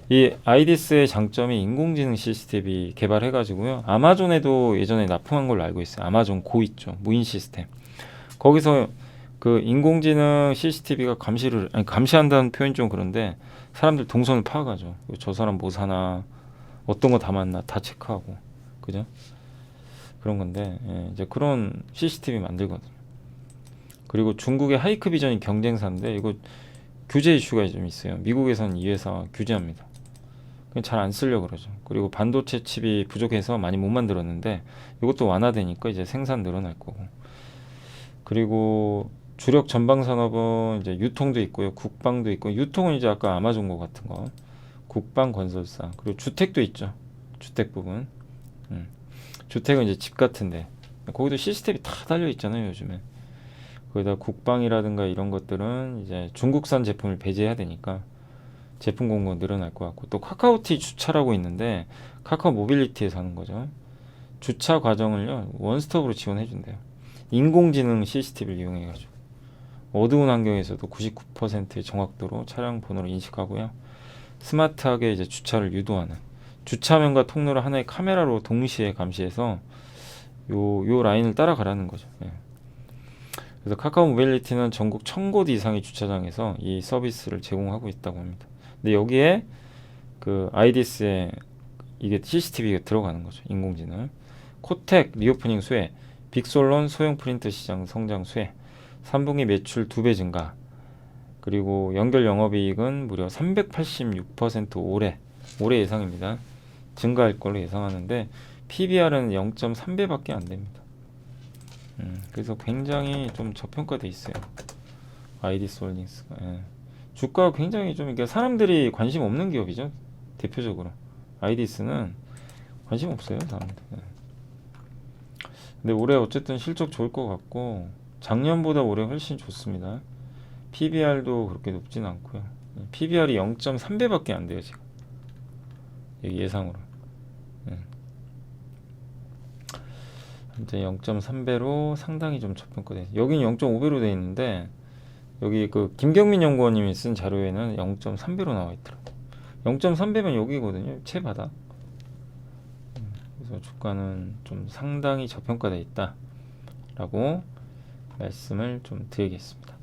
이 아이디스의 장점이 인공지능 CCTV 개발해가지고요, 아마존에도 예전에 납품한 걸로 알고 있어요. 아마존 고 있죠, 무인 시스템. 거기서 그 인공지능 CCTV가 감시한다는 표현이 좀 그런데, 사람들 동선을 파악하죠. 저 사람 뭐 사나, 어떤 거 담았나 다 체크하고, 그죠? 그런 건데, 예, 이제 그런 CCTV 만들거든요. 그리고 중국의 하이크비전이 경쟁사인데, 이거 규제 이슈가 좀 있어요. 미국에서는 이 회사 규제합니다. 잘 안 쓰려고 그러죠. 그리고 반도체 칩이 부족해서 많이 못 만들었는데, 이것도 완화되니까 이제 생산 늘어날 거고. 그리고 주력 전방 산업은 이제 유통도 있고요, 국방도 있고. 유통은 이제 아까 아마존 거 같은 거, 국방 건설사, 그리고 주택도 있죠. 주택 부분. 주택은 이제 집 같은데 거기도 시스템이 다 달려 있잖아요, 요즘에. 거기다 국방이라든가 이런 것들은 이제 중국산 제품을 배제해야 되니까 제품 공급 늘어날 것 같고, 또 카카오티 주차라고 있는데, 카카오 모빌리티에서 하는 거죠. 주차 과정을요 원스톱으로 지원해 준대요. 인공지능 CCTV를 이용해가지고 어두운 환경에서도 99%의 정확도로 차량 번호를 인식하고요, 스마트하게 이제 주차를 유도하는, 주차면과 통로를 하나의 카메라로 동시에 감시해서 요 라인을 따라가라는 거죠. 예. 그래서 카카오 모빌리티는 전국 1000곳 이상의 주차장에서 이 서비스를 제공하고 있다고 합니다. 근데 여기에 그 아이디스에 이게 CCTV가 들어가는 거죠. 인공지능. 코텍 리오프닝 수혜, 빅솔론 소형 프린터 시장 성장 수혜, 3분기 매출 2배 증가, 그리고 연결 영업이익은 무려 386% 올해 예상입니다. 증가할 걸로 예상하는데 PBR은 0.3배밖에 안 됩니다. 그래서 굉장히 좀 저평가돼 있어요. 아이디스 홀딩스가. 예. 주가가 굉장히 좀, 그러니까 사람들이 관심 없는 기업이죠. 대표적으로 아이디스는 관심 없어요, 사람들. 예. 근데 올해 어쨌든 실적 좋을 것 같고 작년보다 올해 훨씬 좋습니다. PBR도 그렇게 높진 않고요. PBR이 0.3배밖에 안 돼요, 지금. 여기 예상으로. 이제 0.3배로 상당히 좀 저평가돼. 여긴 0.5배로 돼 있는데 여기 그 김경민 연구원님이 쓴 자료에는 0.3배로 나와 있더라고. 0.3배면 여기거든요, 최바닥. 그래서 주가는 좀 상당히 저평가돼 있다라고 말씀을 좀 드리겠습니다.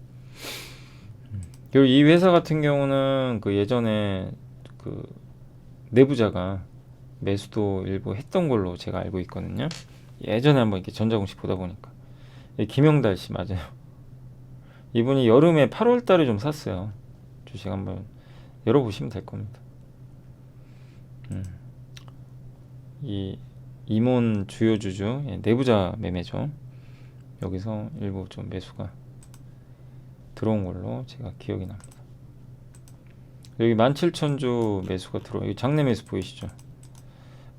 그리고 이 회사 같은 경우는 그 예전에 그 내부자가 매수도 일부 했던 걸로 제가 알고 있거든요. 예전에 한번 이렇게 전자공시 보다 보니까 김영달 씨 맞아요. 이분이 여름에 8월 달에 좀 샀어요. 주식 한번 열어보시면 될 겁니다. 이 임원 주요 주주 내부자 매매죠. 여기서 일부 좀 매수가 들어온 걸로 제가 기억이 납니다. 여기 17,000주 매수가 들어와. 여기 장내 매수 보이시죠?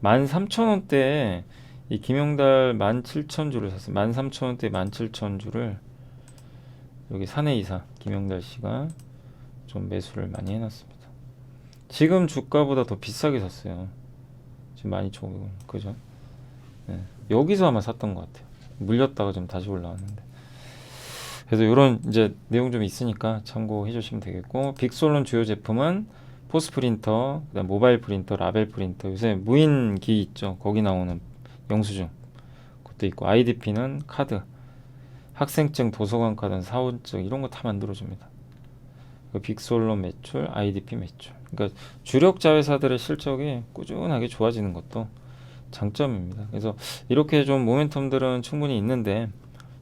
13,000원대에 이 김영달 17,000주를 샀어요. 13,000원대 17,000주를 여기 사내이사 김영달 씨가 좀 매수를 많이 해놨습니다. 지금 주가보다 더 비싸게 샀어요. 지금 12,500원. 그죠? 네. 여기서 아마 샀던 것 같아요. 물렸다가 좀 다시 올라왔는데. 그래서 이런 이제 내용 좀 있으니까 참고해 주시면 되겠고, 빅솔론 주요 제품은 포스 프린터, 그다음 모바일 프린터, 라벨 프린터, 요새 무인기 있죠. 거기 나오는 영수증 그것도 있고, IDP는 카드, 학생증, 도서관 카드, 사원증 이런 거 다 만들어줍니다. 빅솔론 매출, IDP 매출. 그러니까 주력 자회사들의 실적이 꾸준하게 좋아지는 것도 장점입니다. 그래서 이렇게 좀 모멘텀들은 충분히 있는데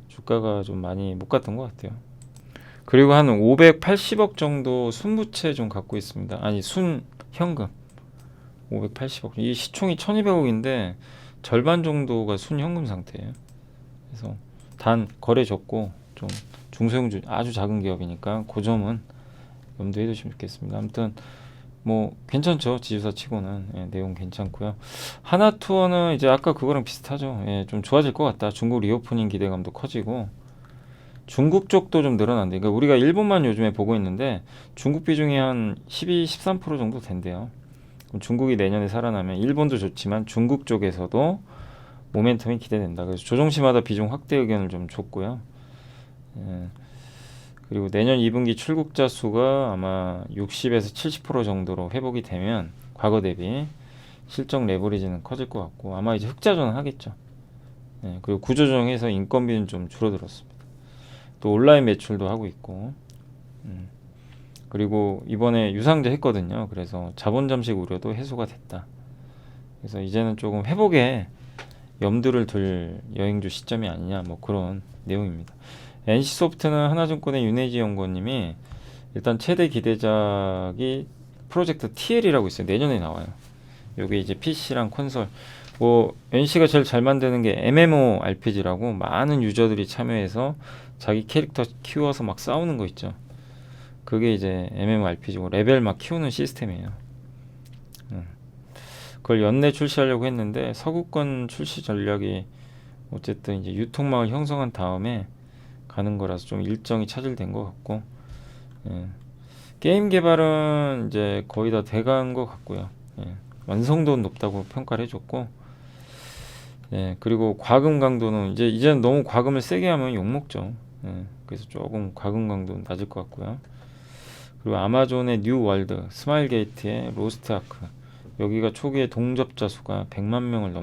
주가가 좀 많이 못 갔던 것 같아요. 그리고 한 580억 정도 순부채 좀 갖고 있습니다. 아니 순현금 580억. 이 시총이 1200억인데 절반 정도가 순현금 상태예요. 그래서 단 거래 적고 좀 중소형주 아주 작은 기업이니까 그 점은 염두해 두시면 좋겠습니다. 아무튼 뭐 괜찮죠, 지주사 치고는. 예, 내용 괜찮고요. 하나투어는 이제 아까 그거랑 비슷하죠. 예, 좀 좋아질 것 같다. 중국 리오프닝 기대감도 커지고 중국 쪽도 좀 늘어난대. 그러니까 우리가 일본만 요즘에 보고 있는데 중국 비중이 한 12, 13% 정도 된대요. 그럼 중국이 내년에 살아나면 일본도 좋지만 중국 쪽에서도 모멘텀이 기대된다. 그래서 조정시마다 비중 확대 의견을 좀 줬고요. 예. 그리고 내년 2분기 출국자 수가 아마 60에서 70% 정도로 회복이 되면 과거 대비 실적 레버리지는 커질 것 같고, 아마 이제 흑자전환 하겠죠. 네, 그리고 구조조정해서 인건비는 좀 줄어들었습니다. 또 온라인 매출도 하고 있고, 그리고 이번에 유상제 했거든요. 그래서 자본 잠식 우려도 해소가 됐다. 그래서 이제는 조금 회복에 염두를 둘 여행주 시점이 아니냐, 뭐 그런 내용입니다. NC소프트는 하나증권의 윤혜지 연구원님이 일단 최대 기대작이 프로젝트 TL이라고 있어요. 내년에 나와요. 요게 이제 PC랑 콘솔. 뭐 NC가 제일 잘 만드는 게 MMORPG라고 많은 유저들이 참여해서 자기 캐릭터 키워서 막 싸우는 거 있죠. 그게 이제 MMORPG고 레벨 막 키우는 시스템이에요. 그걸 연내 출시하려고 했는데 서구권 출시 전략이 어쨌든 이제 유통망을 형성한 다음에 가는 거라서 좀 일정이 차질된 것 같고, 예. 게임 개발은 이제 거의 다 돼간 것 같고요. 예. 완성도는 높다고 평가를 해줬고, 예. 그리고 과금 강도는 이제는 너무 과금을 세게 하면 욕먹죠. 예. 그래서 조금 과금 강도는 낮을 것 같고요. 그리고 아마존의 뉴 월드, 스마일게이트의 로스트 아크, 여기가 초기에 동접자 수가 100만 명을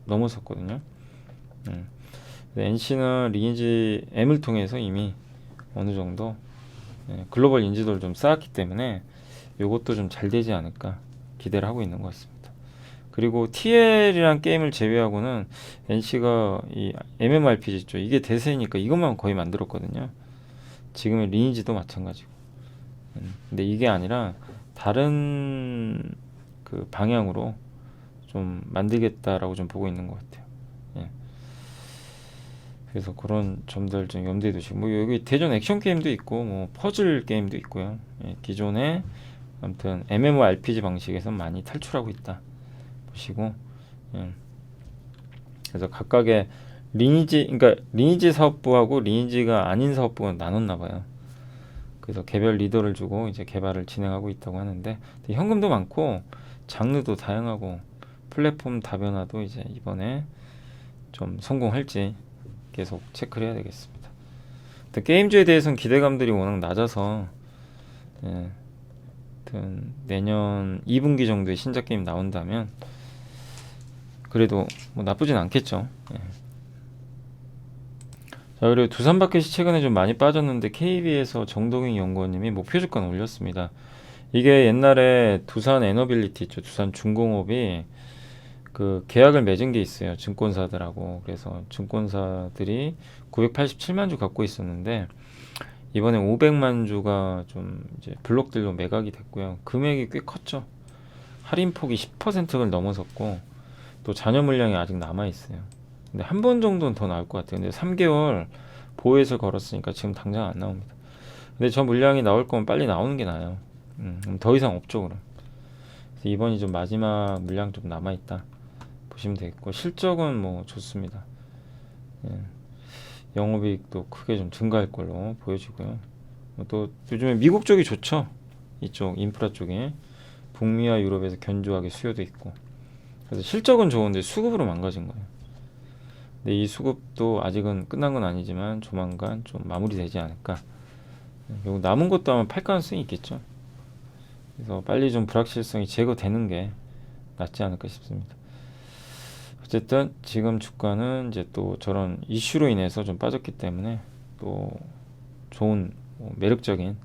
넘었었거든요. NC는 리니지 M을 통해서 이미 어느 정도 글로벌 인지도를 좀 쌓았기 때문에 이것도 좀 잘 되지 않을까 기대를 하고 있는 것 같습니다. 그리고 TL이란 게임을 제외하고는 NC가 이 MMORPG 있죠. 이게 대세니까 이것만 거의 만들었거든요. 지금의 리니지도 마찬가지고. 근데 이게 아니라 다른 그 방향으로 좀 만들겠다라고 좀 보고 있는 것 같아요. 예. 그래서 그런 점들 좀 염두에 두시고, 뭐 여기 대전 액션 게임도 있고 뭐 퍼즐 게임도 있고요. 예. 기존의 아무튼 MMORPG 방식에서 많이 탈출하고 있다 보시고, 예. 그래서 각각의 리니지, 그러니까 리니지 사업부하고 리니지가 아닌 사업부가 나눴나 봐요. 그래서 개별 리더를 주고 이제 개발을 진행하고 있다고 하는데, 현금도 많고 장르도 다양하고 플랫폼 다변화도 이제 이번에 좀 성공할지 계속 체크를 해야 되겠습니다. 게임즈에 대해서는 기대감들이 워낙 낮아서, 예, 내년 2분기 정도에 신작 게임 나온다면 그래도 뭐 나쁘진 않겠죠. 예. 자, 그리고 두산바켓이 최근에 좀 많이 빠졌는데 KB에서 정동영 연구원님이 목표 주가는 올렸습니다. 이게 옛날에 두산 에너빌리티 있죠. 두산 중공업이 그 계약을 맺은 게 있어요. 증권사들하고. 그래서 증권사들이 987만 주 갖고 있었는데 이번에 500만 주가 좀 이제 블록들로 매각이 됐고요. 금액이 꽤 컸죠. 할인폭이 10%를 넘어섰고 또 잔여 물량이 아직 남아 있어요. 근데 한 번 정도는 더 나올 것 같아요. 근데 3개월 보호해서 걸었으니까 지금 당장 안 나옵니다. 근데 저 물량이 나올 거면 빨리 나오는 게 나아요. 더 이상 없죠, 그럼. 그래서 이번이 좀 마지막 물량 좀 남아 있다 보시면 되겠고, 실적은 뭐 좋습니다. 예. 영업이익도 크게 좀 증가할 걸로 보여지고요. 또 요즘에 미국 쪽이 좋죠. 이쪽 인프라 쪽에 북미와 유럽에서 견조하게 수요도 있고, 그래서 실적은 좋은데 수급으로 망가진 거예요. 근데 이 수급도 아직은 끝난 건 아니지만 조만간 좀 마무리되지 않을까. 요 남은 것도 아마 팔 가능성이 있겠죠. 그래서 빨리 좀 불확실성이 제거되는 게 낫지 않을까 싶습니다. 어쨌든 지금 주가는 이제 또 저런 이슈로 인해서 좀 빠졌기 때문에 또 좋은 매력적인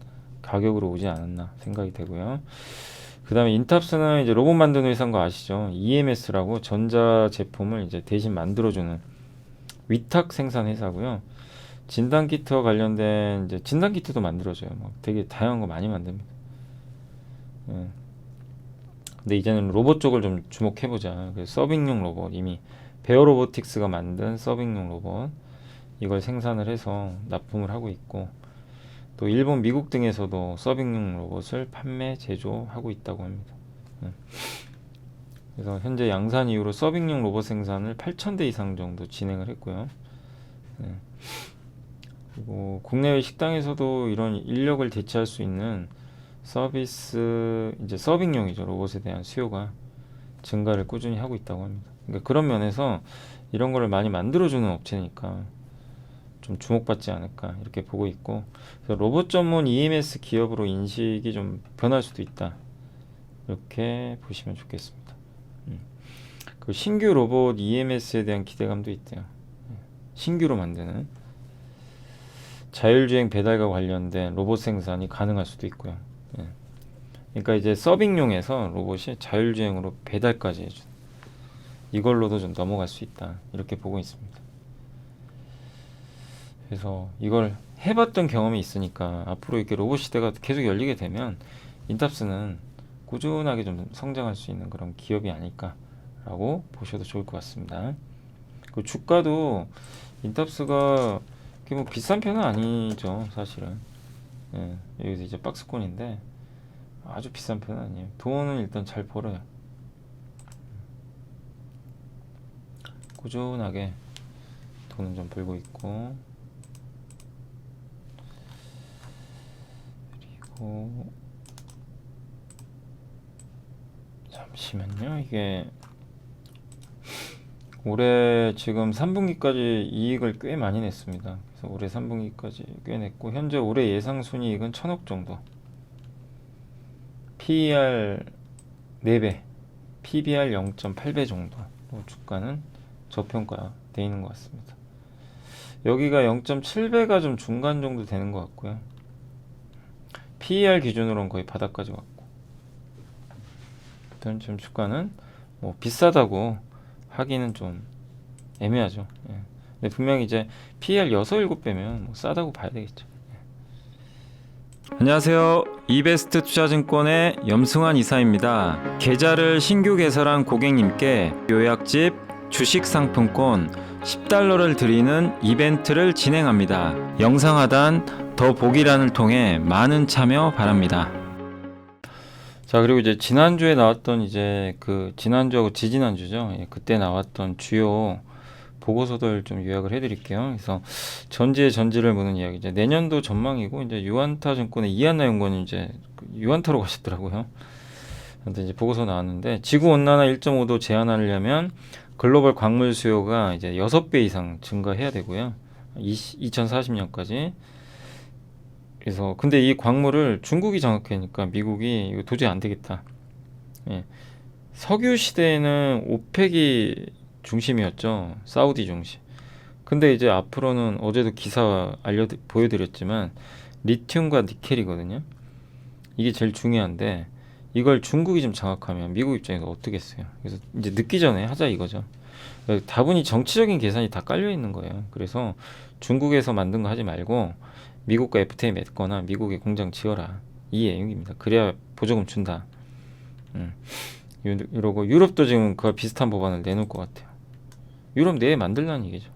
가격으로 오지 않았나 생각이 되고요. 그 다음에 인탑스는 이제 로봇 만드는 회사인 거 아시죠? EMS라고 전자 제품을 이제 대신 만들어주는 위탁 생산 회사고요. 진단 키트와 관련된 이제 진단 키트도 만들어줘요. 뭐 되게 다양한 거 많이 만듭니다. 예. 근데 이제는 로봇 쪽을 좀 주목해보자. 그래서 서빙용 로봇, 이미 베어 로보틱스가 만든 서빙용 로봇 이걸 생산을 해서 납품을 하고 있고, 또 일본, 미국 등에서도 서빙용 로봇을 판매, 제조하고 있다고 합니다. 그래서 현재 양산 이후로 서빙용 로봇 생산을 8,000대 이상 정도 진행을 했고요. 그리고 국내외 식당에서도 이런 인력을 대체할 수 있는 서비스, 이제 서빙용이죠. 로봇에 대한 수요가 증가를 꾸준히 하고 있다고 합니다. 그러니까 그런 면에서 이런 거를 많이 만들어주는 업체니까 좀 주목받지 않을까 이렇게 보고 있고, 그래서 로봇 전문 EMS 기업으로 인식이 좀 변할 수도 있다 이렇게 보시면 좋겠습니다. 그 신규 로봇 EMS에 대한 기대감도 있대요. 신규로 만드는 자율주행 배달과 관련된 로봇 생산이 가능할 수도 있고요. 그러니까 이제 서빙용에서 로봇이 자율주행으로 배달까지 해준, 이걸로도 좀 넘어갈 수 있다 이렇게 보고 있습니다. 그래서 이걸 해봤던 경험이 있으니까 앞으로 이렇게 로봇 시대가 계속 열리게 되면 인탑스는 꾸준하게 좀 성장할 수 있는 그런 기업이 아닐까라고 보셔도 좋을 것 같습니다. 그 주가도 인탑스가 뭐 비싼 편은 아니죠, 사실은. 예, 여기서 이제 박스권인데 아주 비싼 편은 아니에요. 돈은 일단 잘 벌어요. 꾸준하게 돈은 좀 벌고 있고, 그리고 잠시만요. 이게 올해 지금 3분기까지 이익을 꽤 많이 냈습니다. 그래서 올해 3분기까지 꽤 냈고, 현재 올해 예상 순이익은 1,000억 정도. PER 4배, PBR 0.8배 정도 주가는 저평가 돼 있는 것 같습니다. 여기가 0.7배가 좀 중간 정도 되는 것 같고요. PER 기준으로는 거의 바닥까지 왔고, 일단 지금 주가는 뭐 비싸다고 하기는 좀 애매하죠. 예. 근데 분명히 이제 PER 6, 7배면 뭐 싸다고 봐야 되겠죠. 안녕하세요. 이베스트 투자증권의 염승환 이사입니다. 계좌를 신규 개설한 고객님께 요약집 주식 상품권 $10를 드리는 이벤트를 진행합니다. 영상 하단 더 보기란을 통해 많은 참여 바랍니다. 자, 그리고 이제 지난주에 나왔던 이제 그 지난주하고 지지난주죠. 예, 그때 나왔던 주요 보고서들 좀 요약을 해드릴게요. 그래서 전지의 전지를 보는 이야기, 이제 내년도 전망이고, 이제 유안타 증권의 이한나 연구원이 이제 유안타로 가셨더라고요. 근데 이제 보고서 나왔는데, 지구 온난화 1.5도 제한하려면 글로벌 광물 수요가 이제 6배 이상 증가해야 되고요. 2040년까지. 그래서 근데 이 광물을 중국이 장악하니까 미국이 이거 도저히 안 되겠다. 예. 석유 시대에는 오펙이 중심이었죠. 사우디 중심. 근데 이제 앞으로는 어제도 기사 보여드렸지만 리튬과 니켈이거든요. 이게 제일 중요한데 이걸 중국이 좀 장악하면 미국 입장에서 어떻겠어요. 그래서 이제 늦기 전에 하자 이거죠. 다분히 정치적인 계산이 다 깔려 있는 거예요. 그래서 중국에서 만든 거 하지 말고 미국과 FTA 맺거나 미국에 공장 지어라. 이 내용입니다. 그래야 보조금 준다. 이러고 유럽도 지금 그와 비슷한 법안을 내놓을 것 같아요. 유럽 내에 만들라는 얘기죠.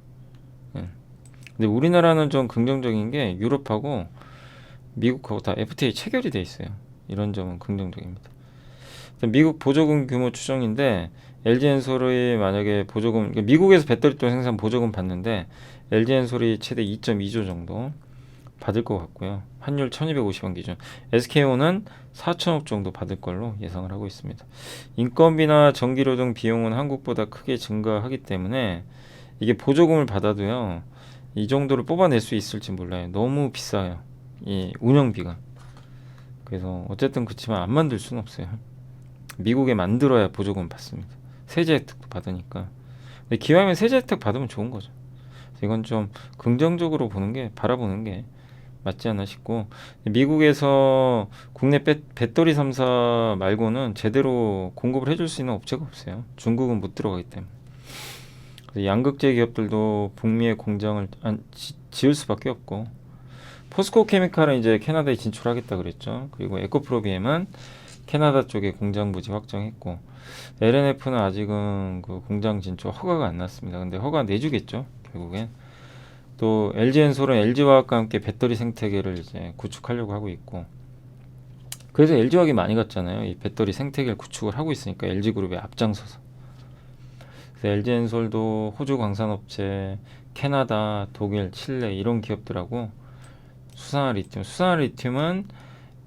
근데 우리나라는 좀 긍정적인 게 유럽하고 미국하고 다 FTA 체결이 돼 있어요. 이런 점은 긍정적입니다. 미국 보조금 규모 추정인데 LG엔솔이 만약에 보조금, 미국에서 배터리 또 생산 보조금 받는데 LG엔솔이 최대 2.2조 정도 받을 것 같고요. 환율 1250원 기준. SK온은 4천억 정도 받을 걸로 예상을 하고 있습니다. 인건비나 전기료 등 비용은 한국보다 크게 증가하기 때문에 이게 보조금을 받아도요, 이 정도를 뽑아낼 수 있을지 몰라요. 너무 비싸요, 이 운영비가. 그래서 어쨌든 그렇지만 안 만들 수는 없어요. 미국에 만들어야 보조금 받습니다. 세제 혜택도 받으니까. 근데 기왕이면 세제 혜택 받으면 좋은 거죠. 이건 좀 긍정적으로 바라보는 게 맞지 않나 싶고, 미국에서 국내 배터리 3사 말고는 제대로 공급을 해줄 수 있는 업체가 없어요. 중국은 못 들어가기 때문에. 그래서 양극재 기업들도 북미에 공장을 지을 수밖에 없고, 포스코 케미칼은 이제 캐나다에 진출하겠다 그랬죠. 그리고 에코프로비엠은 캐나다 쪽에 공장 부지 확정했고, LNF는 아직은 그 공장 진출 허가가 안 났습니다. 근데 허가 내주겠죠, 결국엔. 또 LG엔솔은 LG화학과 함께 배터리 생태계를 이제 구축하려고 하고 있고, 그래서 LG화학이 많이 갔잖아요. 이 배터리 생태계를 구축을 하고 있으니까 LG그룹에 앞장서서. 그래서 LG엔솔도 호주 광산업체, 캐나다, 독일, 칠레 이런 기업들하고 수산화 리튬은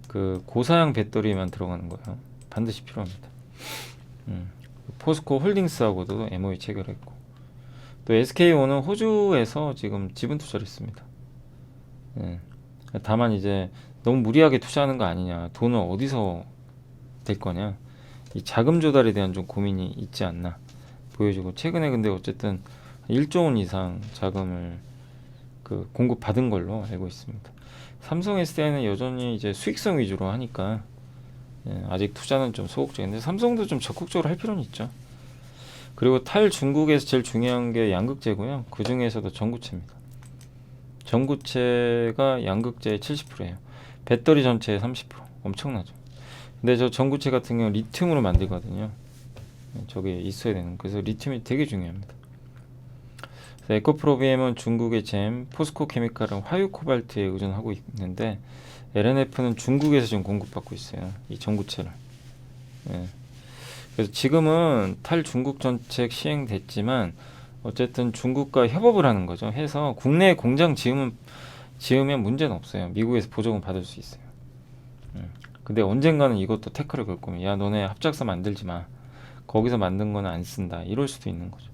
그 고사양 배터리만 들어가는 거예요. 반드시 필요합니다. 포스코 홀딩스하고도 MOU 체결했고, 또 SK온은 호주에서 지금 지분 투자를 했습니다. 다만 이제 너무 무리하게 투자하는 거 아니냐, 돈을 어디서 댈 거냐, 이 자금 조달에 대한 좀 고민이 있지 않나 보여지고, 최근에 근데 어쨌든 1조 원 이상 자금을 그 공급 받은 걸로 알고 있습니다. 삼성 SDI는 여전히 이제 수익성 위주로 하니까 아직 투자는 좀 소극적인데, 삼성도 좀 적극적으로 할 필요는 있죠. 그리고 탈중국에서 제일 중요한 게 양극재고요. 그 중에서도 전구체입니다. 전구체가 양극재의 70%예요. 배터리 전체의 30%. 엄청나죠. 근데 저 전구체 같은 경우는 리튬으로 만들거든요. 저게 있어야 되는. 그래서 리튬이 되게 중요합니다. 에코프로비엠은 중국의 잼, 포스코 케미칼은 화유 코발트에 의존하고 있는데, LNF는 중국에서 지금 공급받고 있어요. 이 전구체를. 그래서 지금은 탈중국 정책 시행됐지만 어쨌든 중국과 협업을 하는 거죠. 해서 국내에 공장 지으면 문제는 없어요. 미국에서 보조금 받을 수 있어요. 근데 언젠가는 이것도 태클을 걸 거면, 야 너네 합작사 만들지 마, 거기서 만든 거는 안 쓴다, 이럴 수도 있는 거죠.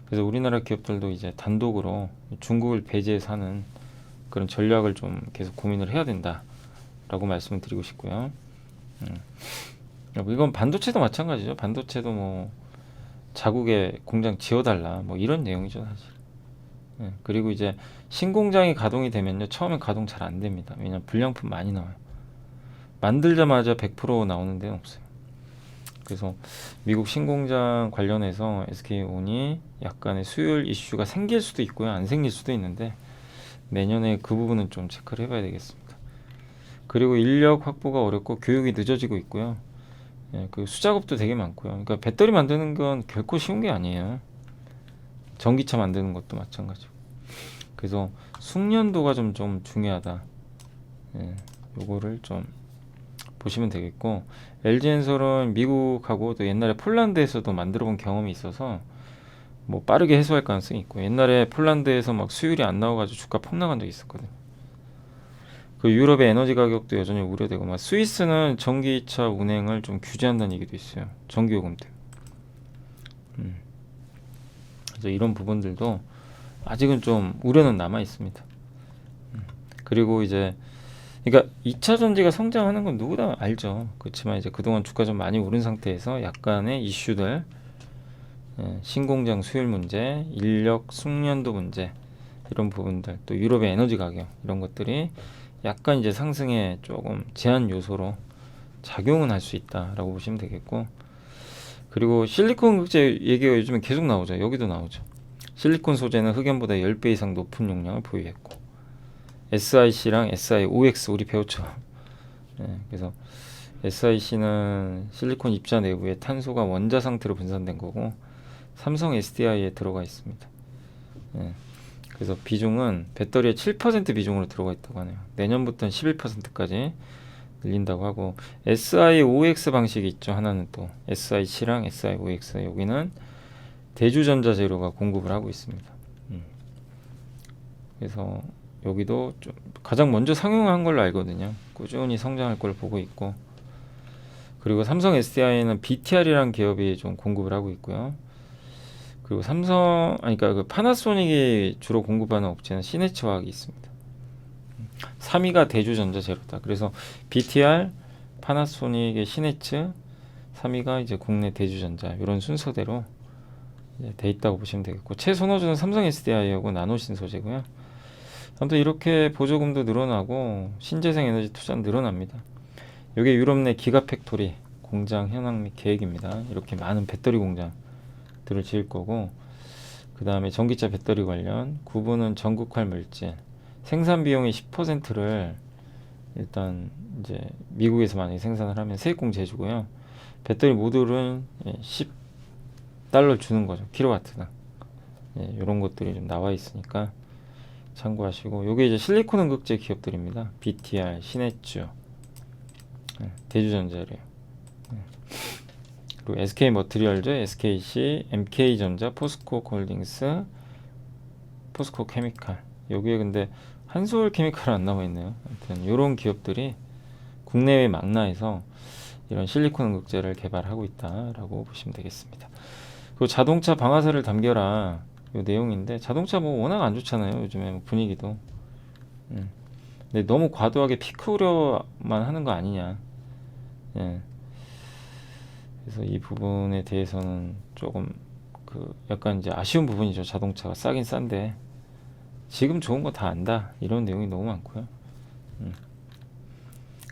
그래서 우리나라 기업들도 이제 단독으로 중국을 배제해서 하는 그런 전략을 좀 계속 고민을 해야 된다라고 말씀을 드리고 싶고요. 이건 반도체도 마찬가지죠. 반도체도 뭐 자국에 공장 지어달라 뭐 이런 내용이죠 사실. 그리고 이제 신공장이 가동이 되면요 처음엔 가동 잘 안 됩니다. 왜냐면 불량품 많이 나와요. 만들자마자 100% 나오는 데는 없어요. 그래서 미국 신공장 관련해서 SK온이 약간의 수율 이슈가 생길 수도 있고요 안 생길 수도 있는데 내년에 그 부분은 좀 체크를 해봐야 되겠습니다. 그리고 인력 확보가 어렵고 교육이 늦어지고 있고요. 그 수작업도 되게 많고요. 그러니까 배터리 만드는 건 결코 쉬운 게 아니에요. 전기차 만드는 것도 마찬가지고. 그래서 숙련도가 좀 중요하다. 요거를 좀 보시면 되겠고 LG엔솔은 미국하고 또 옛날에 폴란드에서도 만들어 본 경험이 있어서 뭐 빠르게 해소할 가능성이 있고 옛날에 폴란드에서 막 수율이 안 나와가지고 주가 폭락한 적이 있었거든요. 그 유럽의 에너지 가격도 여전히 우려되고 막 스위스는 전기차 운행을 좀 규제한다는 얘기도 있어요. 전기요금 때문에. 그래서 이런 부분들도 아직은 좀 우려는 남아 있습니다. 그리고 이제 그러니까 2차 전지가 성장하는 건 누구나 알죠. 그렇지만 이제 그동안 주가 좀 많이 오른 상태에서 약간의 이슈들, 신공장 수율 문제, 인력 숙련도 문제 이런 부분들, 또 유럽의 에너지 가격 이런 것들이 약간 이제 상승에 조금 제한 요소로 작용은 할 수 있다라고 보시면 되겠고 그리고 실리콘 극제 얘기가 요즘에 계속 나오죠. 여기도 나오죠. 실리콘 소재는 흑연보다 10배 이상 높은 용량을 보유했고 SIC랑 SiOX 우리 배웠죠. 그래서 SIC는 실리콘 입자 내부에 탄소가 원자 상태로 분산된 거고 삼성 SDI에 들어가 있습니다. 그래서 비중은 배터리의 7% 비중으로 들어가 있다고 하네요. 내년부터는 11%까지 늘린다고 하고 SiOX 방식이 있죠. 하나는 또 SiC랑 SiOX 여기는 대주전자 재료가 공급을 하고 있습니다. 그래서 여기도 좀 가장 먼저 상용한 걸로 알거든요. 꾸준히 성장할 걸 보고 있고 그리고 삼성 SDI는 BTR이라는 기업이 좀 공급을 하고 있고요. 그리고 그러니까 그 파나소닉이 주로 공급하는 업체는 시네츠화학이 있습니다. 3위가 대주전자 재료다. 그래서 BTR, 파나소닉의 시네츠, 3위가 이제 국내 대주전자 이런 순서대로 이제 돼 있다고 보시면 되겠고 최선호주는 삼성 SDI하고 나노신 소재고요. 아무튼 이렇게 보조금도 늘어나고 신재생 에너지 투자는 늘어납니다. 이게 유럽 내 기가팩토리 공장 현황 및 계획입니다. 이렇게 많은 배터리 공장들을 지을 거고 그 다음에 전기차 배터리 관련 구분은 전국활 물질 생산 비용의 10%를 일단 이제 미국에서 만약에 생산을 하면 세액공 제주고요. 배터리 모듈은 10달러 주는 거죠. 킬로와트당. 이런 것들이 좀 나와 있으니까 참고하시고 요게 이제 실리콘 응급제 기업들입니다. BTR, 시네츠, 대주전자래요. 그리고 SK 머티리얼즈, SKC, MK전자, 포스코 홀딩스, 포스코 케미칼. 여기에 근데 한솔 케미칼은 안 나와 있네요. 아무튼 이런 기업들이 국내외 망라해서 이런 실리콘 응급제를 개발하고 있다라고 보시면 되겠습니다. 그리고 자동차 방아쇠를 담겨라 요 내용인데 자동차 뭐 워낙 안 좋잖아요. 요즘에 뭐 분위기도. 근데 너무 과도하게 피크 우려만 하는 거 아니냐. 그래서 이 부분에 대해서는 조금 그 약간 이제 아쉬운 부분이죠. 자동차가 싸긴 싼데 지금 좋은 거 다 안다 이런 내용이 너무 많고요.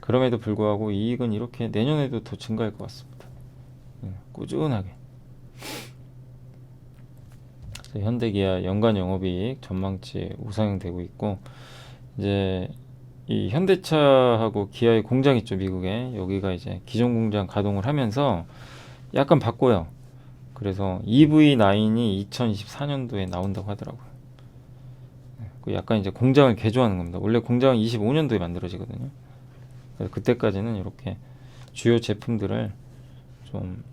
그럼에도 불구하고 이익은 이렇게 내년에도 더 증가할 것 같습니다. 꾸준하게. 현대기아 연간 영업이익 전망치 우상향되고 있고 이제 이 현대차하고 기아의 공장 있죠 미국에 여기가 이제 기존 공장 가동을 하면서 약간 바꿔요. 그래서 EV9이 2024년도에 나온다고 하더라고요. 그 약간 이제 공장을 개조하는 겁니다. 원래 공장은 25년도에 만들어지거든요. 그래서 그때까지는 이렇게 주요 제품들을 좀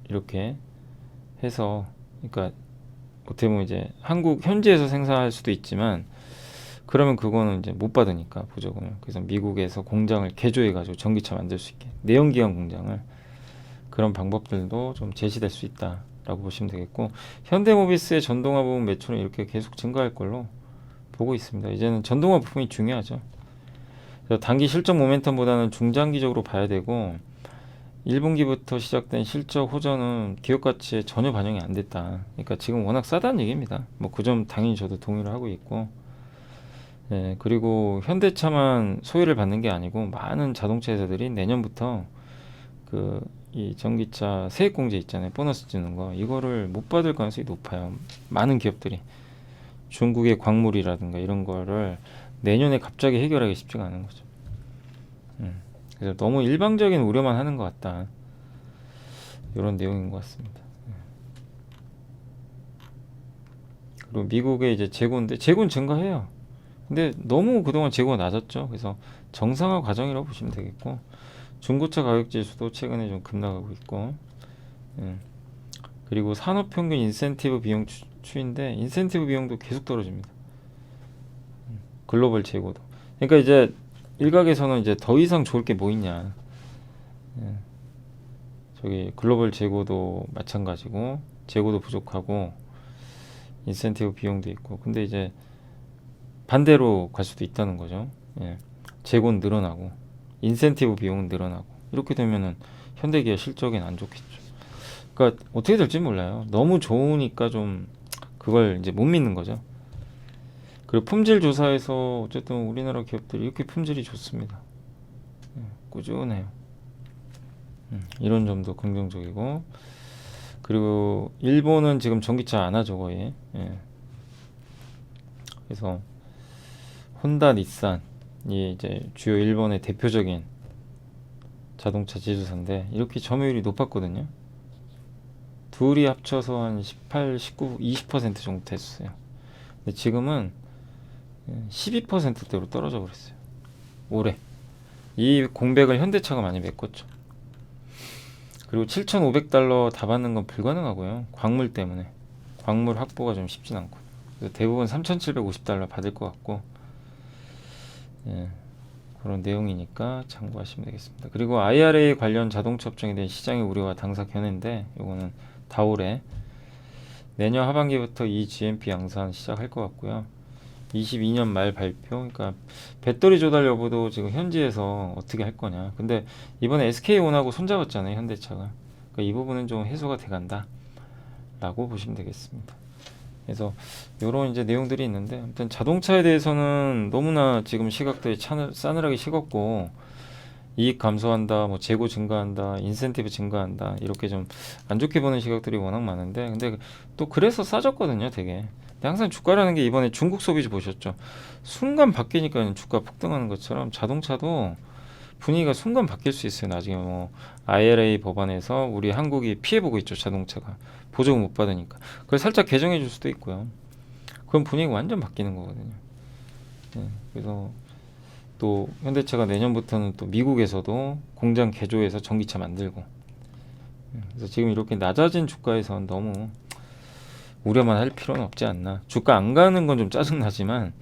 이렇게 해서 그러니까 어떻게 보면 이제 한국 현지에서 생산할 수도 있지만 그러면 그거는 이제 못 받으니까 보조금을. 그래서 미국에서 공장을 개조해가지고 전기차 만들 수 있게 내연기관 공장을 그런 방법들도 좀 제시될 수 있다라고 보시면 되겠고 현대모비스의 전동화 부분 매출은 이렇게 계속 증가할 걸로 보고 있습니다. 이제는 전동화 부품이 중요하죠. 그래서 단기 실적 모멘텀보다는 중장기적으로 봐야 되고 1분기부터 시작된 실적 호전은 기업 가치에 전혀 반영이 안 됐다. 그러니까 지금 워낙 싸다는 얘기입니다. 뭐 그 점 당연히 저도 동의를 하고 있고, 예, 그리고 현대차만 소외를 받는 게 아니고 많은 자동차 회사들이 내년부터 그 이 전기차 세액공제 있잖아요. 보너스 주는 거 이거를 못 받을 가능성이 높아요. 많은 기업들이 중국의 광물이라든가 이런 거를 내년에 갑자기 해결하기 쉽지가 않은 거죠. 그래서 너무 일방적인 우려만 하는 것 같다. 이런 내용인 것 같습니다. 그리고 미국의 이제 재고인데 재고는 증가해요. 근데 너무 그동안 재고가 낮았죠. 그래서 정상화 과정이라고 보시면 되겠고, 중고차 가격 지수도 최근에 좀 급락하고 있고, 예. 그리고 산업평균 인센티브 비용 추인데 인센티브 비용도 계속 떨어집니다. 글로벌 재고도. 그러니까 이제 일각에서는 이제 더 이상 좋을 게 뭐 있냐. 예. 저기 글로벌 재고도 마찬가지고 재고도 부족하고 인센티브 비용도 있고, 근데 이제 반대로 갈 수도 있다는 거죠. 예. 재고는 늘어나고 인센티브 비용은 늘어나고 이렇게 되면은 현대기아 실적엔 안 좋겠죠. 그러니까 어떻게 될지 몰라요. 너무 좋으니까 좀 그걸 이제 못 믿는 거죠. 그리고 품질 조사에서 어쨌든 우리나라 기업들이 이렇게 품질이 좋습니다. 예, 꾸준해요. 이런 점도 긍정적이고, 그리고 일본은 지금 전기차 안 하죠 거의. 예. 그래서 혼다, 닛산이 이제 주요 일본의 대표적인 자동차 제조사인데 이렇게 점유율이 높았거든요. 둘이 합쳐서 한 18, 19, 20% 정도 됐어요. 근데 지금은 12%대로 떨어져 버렸어요. 올해. 이 공백을 현대차가 많이 메꿨죠. 그리고 7,500달러 다 받는 건 불가능하고요. 광물 때문에. 광물 확보가 좀 쉽진 않고. 그래서 대부분 3,750달러 받을 것 같고, 예, 그런 내용이니까 참고하시면 되겠습니다. 그리고 IRA 관련 자동차 업종에 대한 시장의 우려와 당사 견해인데, 이거는 다올해 내년 하반기부터 이 GMP 양산 시작할 것 같고요. 22년 말 발표. 그러니까 배터리 조달 여부도 지금 현지에서 어떻게 할 거냐. 근데 이번에 SK온하고 손잡았잖아요, 현대차가. 그러니까 이 부분은 좀 해소가 돼간다 라고 보시면 되겠습니다. 그래서 이런 이제 내용들이 있는데, 아무튼 자동차에 대해서는 너무나 지금 시각들이 싸늘하게 식었고, 이익 감소한다, 뭐 재고 증가한다, 인센티브 증가한다, 이렇게 좀 안 좋게 보는 시각들이 워낙 많은데, 근데 또 그래서 싸졌거든요, 되게. 근데 항상 주가라는 게, 이번에 중국 소비주 보셨죠? 순간 바뀌니까 주가 폭등하는 것처럼 자동차도 분위기가 순간 바뀔 수 있어요. 나중에 뭐 IRA 법안에서 우리 한국이 피해보고 있죠, 자동차가 보조금 못 받으니까. 그걸 살짝 개정해 줄 수도 있고요. 그럼 분위기가 완전 바뀌는 거거든요. 네, 그래서 또 현대차가 내년부터는 또 미국에서도 공장 개조해서 전기차 만들고, 그래서 지금 이렇게 낮아진 주가에선 너무 우려만 할 필요는 없지 않나. 주가 안 가는 건 좀 짜증나지만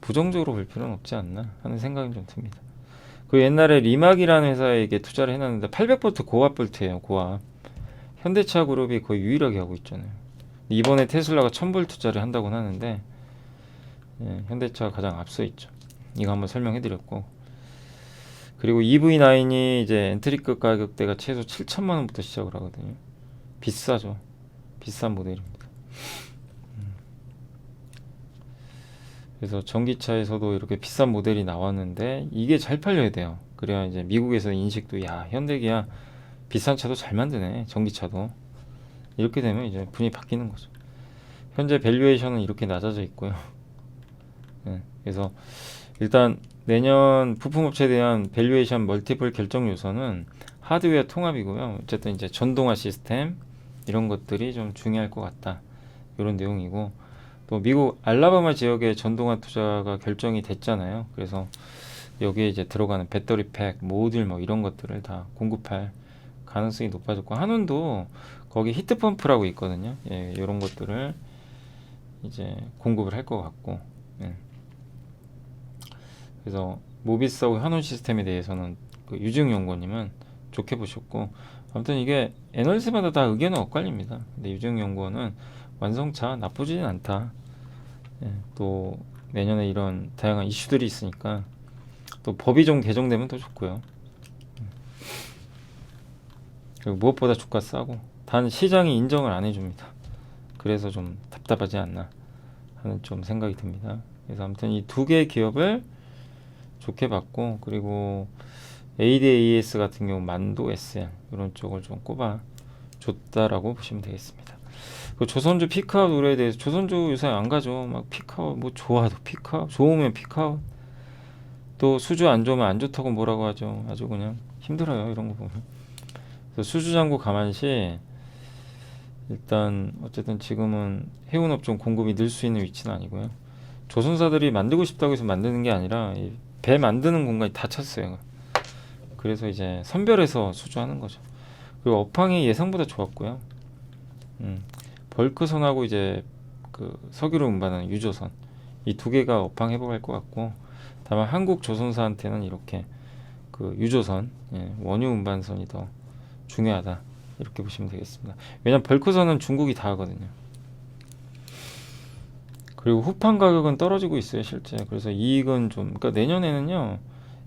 부정적으로 볼 필요는 없지 않나 하는 생각이 좀 듭니다. 그 옛날에 리막이라는 회사에게 투자를 해놨는데 800V 고압 볼트예요. 고압. 현대차 그룹이 거의 유일하게 하고 있잖아요. 이번에 테슬라가 1000V짜리 한다고 하는데, 예, 현대차가 가장 앞서 있죠. 이거 한번 설명해드렸고, 그리고 EV9이 이제 엔트리급 가격대가 최소 7천만 원부터 시작을 하거든요. 비싸죠. 비싼 모델입니다. 그래서 전기차에서도 이렇게 비싼 모델이 나왔는데 이게 잘 팔려야 돼요. 그래야 이제 미국에서 인식도, 야, 현대기아 비싼 차도 잘 만드네, 전기차도. 이렇게 되면 이제 분위기 바뀌는 거죠. 현재 밸류에이션은 이렇게 낮아져 있고요. 네, 그래서 일단 내년 부품업체에 대한 밸류에이션 멀티플 결정 요소는 하드웨어 통합이고요. 어쨌든 이제 전동화 시스템 이런 것들이 좀 중요할 것 같다, 이런 내용이고, 또 미국 알라바마 지역의 전동화 투자가 결정이 됐잖아요. 그래서 여기에 이제 들어가는 배터리 팩, 모듈 뭐 이런 것들을 다 공급할 가능성이 높아졌고, 한운도 거기 히트펌프라고 있거든요. 예, 이런 것들을 이제 공급을 할 것 같고, 예. 그래서 모비스하고 한운 시스템에 대해서는 그 유증 연구원님은 좋게 보셨고, 아무튼 이게 애널리스트마다 다 의견은 엇갈립니다. 근데 유증 연구원은 완성차 나쁘지는 않다. 예, 또 내년에 이런 다양한 이슈들이 있으니까 또 법이 좀 개정되면 더 좋고요. 그리고 무엇보다 주가 싸고 단 시장이 인정을 안 해줍니다. 그래서 좀 답답하지 않나 하는 좀 생각이 듭니다. 그래서 아무튼 이 두 개의 기업을 좋게 봤고, 그리고 ADAS 같은 경우 만도 SL 이런 쪽을 좀 꼽아 줬다라고 보시면 되겠습니다. 그 조선주 피크아웃 노래에 대해서, 조선주 요새 안 가죠. 막 피크아웃 뭐 좋아도 피크아웃, 좋으면 피크아웃, 또 수주 안 좋으면 안 좋다고 뭐라고 하죠. 아주 그냥 힘들어요 이런 거 보면. 그래서 수주 잔고 감안시 일단 어쨌든 지금은 해운 업종 공급이 늘 수 있는 위치는 아니고요. 조선사들이 만들고 싶다고 해서 만드는 게 아니라 이 배 만드는 공간이 다 찼어요. 그래서 이제 선별해서 수주하는 거죠. 그리고 업황이 예상보다 좋았고요. 벌크선하고 이제 그 석유를 운반하는 유조선, 이 두 개가 업황 회복할 것 같고, 다만 한국 조선사한테는 이렇게 그 유조선, 원유 운반선이 더 중요하다 이렇게 보시면 되겠습니다. 왜냐면 벌크선은 중국이 다 하거든요. 그리고 후판 가격은 떨어지고 있어요 실제. 그래서 이익은 좀, 그러니까 내년에는요,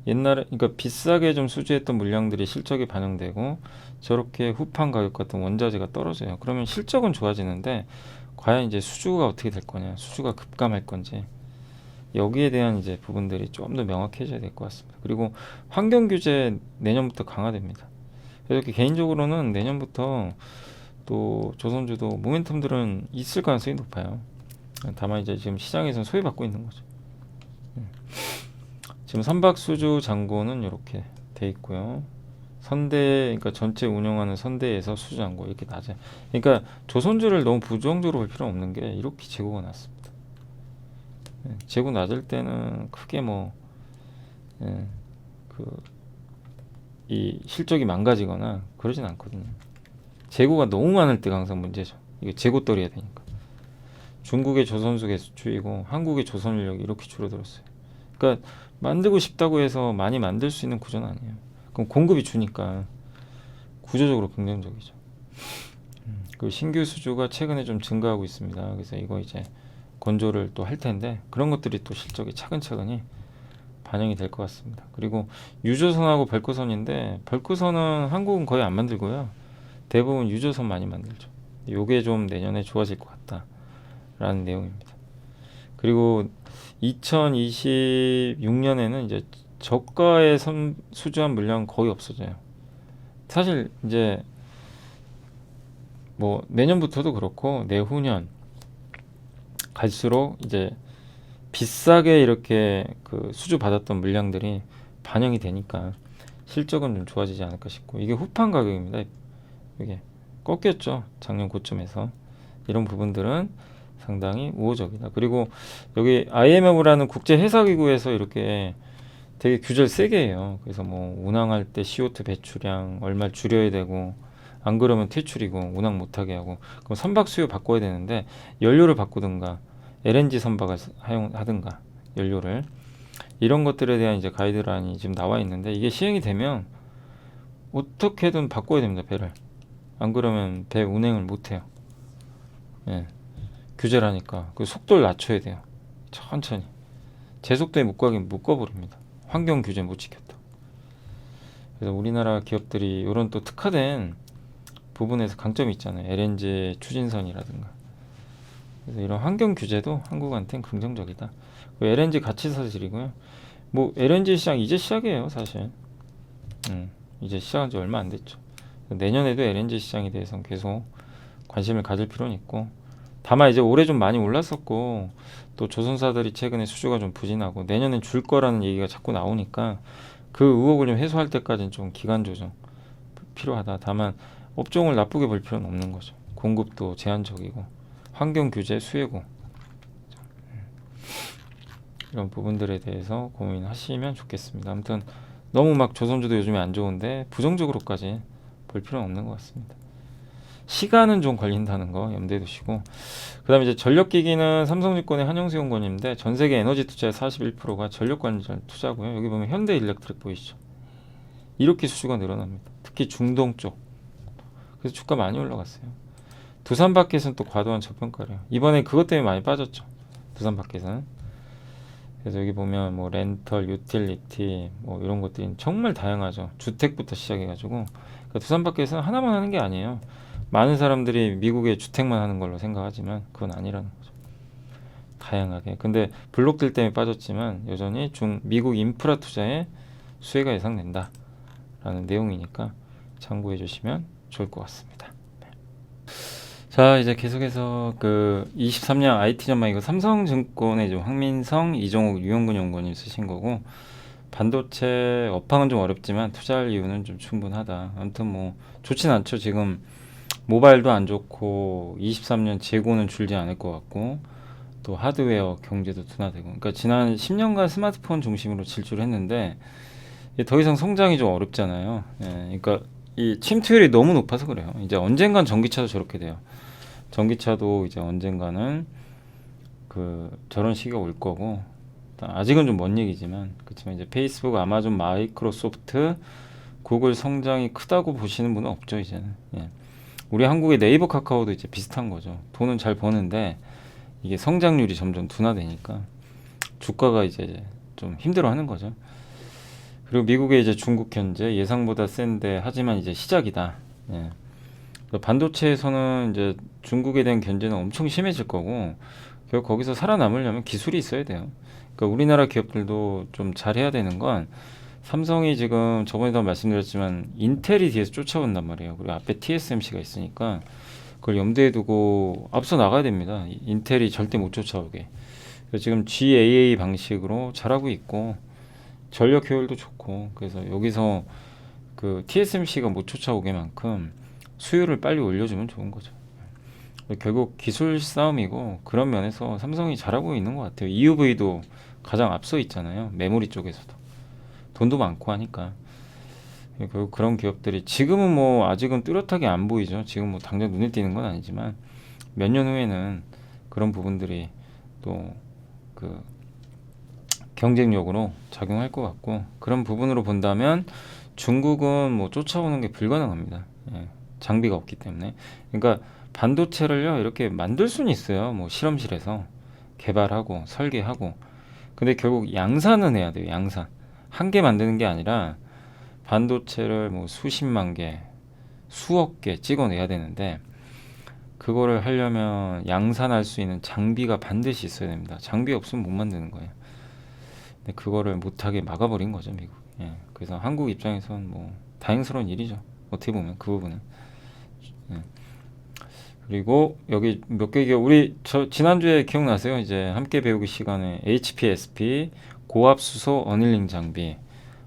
옛날에 그러니까 비싸게 좀 수주했던 물량들이 실적에 반영되고 저렇게 후판 가격 같은 원자재가 떨어져요. 그러면 실적은 좋아지는데 과연 이제 수주가 어떻게 될 거냐, 수주가 급감할 건지, 여기에 대한 이제 부분들이 좀 더 명확해져야 될 것 같습니다. 그리고 환경 규제 내년부터 강화됩니다. 그래서 개인적으로는 내년부터 또 조선주도 모멘텀들은 있을 가능성이 높아요. 다만 이제 지금 시장에서는 소외받고 있는 거죠. 지금 선박수주 잔고는 이렇게 돼 있고요. 선대, 그러니까 전체 운영하는 선대에서 수주 잔고 이렇게 낮아요. 그러니까 조선주를 너무 부정적으로 볼 필요는 없는 게 이렇게 재고가 낮습니다. 재고 낮을 때는 크게 뭐, 이 실적이 망가지거나 그러진 않거든요. 재고가 너무 많을 때가 항상 문제죠. 이게 재고 떨어야 되니까. 중국의 조선수 개수추이고 한국의 조선인력이 이렇게 줄어들었어요. 그러니까 만들고 싶다고 해서 많이 만들 수 있는 구조는 아니에요. 그럼 공급이 주니까 구조적으로 긍정적이죠. 그 신규 수주가 최근에 좀 증가하고 있습니다. 그래서 이거 이제 건조를 또 할 텐데 그런 것들이 또 실적에 차근차근히 반영이 될 것 같습니다. 그리고 유조선하고 벌크선인데, 벌크선은 한국은 거의 안 만들고요. 대부분 유조선 많이 만들죠. 요게 좀 내년에 좋아질 것 같다라는 내용입니다. 그리고 2026년에는 이제 저가에 수주한 물량 거의 없어져요. 사실 이제 뭐 내년부터도 그렇고 내후년 갈수록 이제 비싸게 이렇게 그 수주 받았던 물량들이 반영이 되니까 실적은 좀 좋아지지 않을까 싶고, 이게 후판 가격입니다. 이게 꺾였죠, 작년 고점에서. 이런 부분들은 상당히 우호적이다. 그리고 여기 IMF라는 국제 회사 기구에서 이렇게 되게 규제를 세게 해요. 그래서 뭐 운항할 때 CO2 배출량 얼마를 줄여야 되고, 안 그러면 퇴출이고 운항 못하게 하고, 그럼 선박 수요 바꿔야 되는데 연료를 바꾸든가 LNG 선박을 사용하든가 연료를, 이런 것들에 대한 이제 가이드라인이 지금 나와 있는데, 이게 시행이 되면 어떻게든 바꿔야 됩니다, 배를. 안 그러면 배 운행을 못 해요. 규제를 하니까 그 속도를 낮춰야 돼요. 천천히. 제 속도에 못 가긴 묶어버립니다. 환경 규제 못 지켰다. 그래서 우리나라 기업들이 이런 또 특화된 부분에서 강점이 있잖아요. LNG 추진선이라든가. 그래서 이런 환경 규제도 한국한테는 긍정적이다. LNG 같이 사들이고요. 뭐 LNG 시장 이제 시작이에요, 사실. 이제 시작한 지 얼마 안 됐죠. 내년에도 LNG 시장에 대해서는 계속 관심을 가질 필요는 있고, 다만 이제 올해 좀 많이 올랐었고, 또 조선사들이 최근에 수주가 좀 부진하고 내년엔 줄 거라는 얘기가 자꾸 나오니까 그 의혹을 좀 해소할 때까지는 좀 기간 조정 필요하다. 다만 업종을 나쁘게 볼 필요는 없는 거죠. 공급도 제한적이고 환경 규제 수혜고, 이런 부분들에 대해서 고민하시면 좋겠습니다. 아무튼 너무 막 조선주도 요즘에 안 좋은데 부정적으로까지 볼 필요는 없는 것 같습니다. 시간은 좀 걸린다는 거 염두에 두시고, 그 다음에 이제 전력기기는 삼성증권의 한영수연구원인데 전 세계 에너지 투자의 41%가 전력 관련 투자고요. 여기 보면 현대일렉트릭 보이시죠? 이렇게 수주가 늘어납니다. 특히 중동 쪽. 그래서 주가 많이 올라갔어요. 두산바켓은 또 과도한 저평가래요. 이번에 그것 때문에 많이 빠졌죠. 두산바켓은. 그래서 여기 보면 뭐 렌털, 유틸리티 뭐 이런 것들이 정말 다양하죠. 주택부터 시작해가지고 그러니까 두산밖에서는 하나만 하는 게 아니에요. 많은 사람들이 미국의 주택만 하는 걸로 생각하지만 그건 아니라는 거죠. 다양하게. 근데 블록딜 때문에 빠졌지만 여전히 미국 인프라 투자에 수혜가 예상된다라는 내용이니까 참고해 주시면 좋을 것 같습니다. 자, 이제 계속해서 그 23년 IT 전망 이거 삼성증권의 좀 황민성, 이종욱, 유영근 연구원님 쓰신 거고 반도체 업황은 좀 어렵지만 투자할 이유는 좀 충분하다. 아무튼 뭐 좋진 않죠. 지금 모바일도 안 좋고 23년 재고는 줄지 않을 것 같고 또 하드웨어 경제도 둔화되고 그러니까 지난 10년간 스마트폰 중심으로 질주를 했는데 이제 더 이상 성장이 좀 어렵잖아요. 예, 그러니까 이 침투율이 너무 높아서 그래요. 이제 언젠간 전기차도 저렇게 돼요. 전기차도 이제 언젠가는 그 저런 시기가 올 거고 아직은 좀 먼 얘기지만 그렇지만 이제 페이스북, 아마존, 마이크로소프트, 구글 성장이 크다고 보시는 분은 없죠 이제는. 예. 우리 한국의 네이버, 카카오도 이제 비슷한 거죠. 돈은 잘 버는데 이게 성장률이 점점 둔화되니까 주가가 이제 좀 힘들어하는 거죠. 그리고 미국의 이제 중국 현재 예상보다 센데 하지만 이제 시작이다. 예. 반도체에서는 이제 중국에 대한 견제는 엄청 심해질 거고 결국 거기서 살아남으려면 기술이 있어야 돼요. 그러니까 우리나라 기업들도 좀 잘해야 되는 건 삼성이 지금 저번에도 말씀드렸지만 인텔이 뒤에서 쫓아온단 말이에요. 그리고 앞에 TSMC가 있으니까 그걸 염두에 두고 앞서 나가야 됩니다. 인텔이 절대 못 쫓아오게. 그래서 지금 GAA 방식으로 잘하고 있고 전력 효율도 좋고 그래서 여기서 그 TSMC가 못 쫓아오게만큼 수요를 빨리 올려주면 좋은 거죠. 결국 기술 싸움이고 그런 면에서 삼성이 잘하고 있는 것 같아요. EUV도 가장 앞서 있잖아요. 메모리 쪽에서도 돈도 많고 하니까 결국 그런 기업들이 지금은 뭐 아직은 뚜렷하게 안 보이죠. 지금 뭐 당장 눈에 띄는 건 아니지만 몇 년 후에는 그런 부분들이 또 그 경쟁력으로 작용할 것 같고 그런 부분으로 본다면 중국은 뭐 쫓아오는 게 불가능합니다. 예, 장비가 없기 때문에. 그러니까 반도체를요 이렇게 만들 수는 있어요. 뭐 실험실에서 개발하고 설계하고. 근데 결국 양산은 해야 돼요. 양산. 한 개 만드는 게 아니라 반도체를 뭐 수십만 개, 수억 개 찍어내야 되는데 그거를 하려면 양산할 수 있는 장비가 반드시 있어야 됩니다. 장비 없으면 못 만드는 거예요. 근데 그거를 못하게 막아버린 거죠, 미국. 예. 그래서 한국 입장에서는 뭐 다행스러운 일이죠. 어떻게 보면 그 부분은. 예. 그리고 여기 몇 개 기업 우리 지난주에 기억나세요? 이제 함께 배우기 시간에 HPSP, 고압수소 어닐링 장비,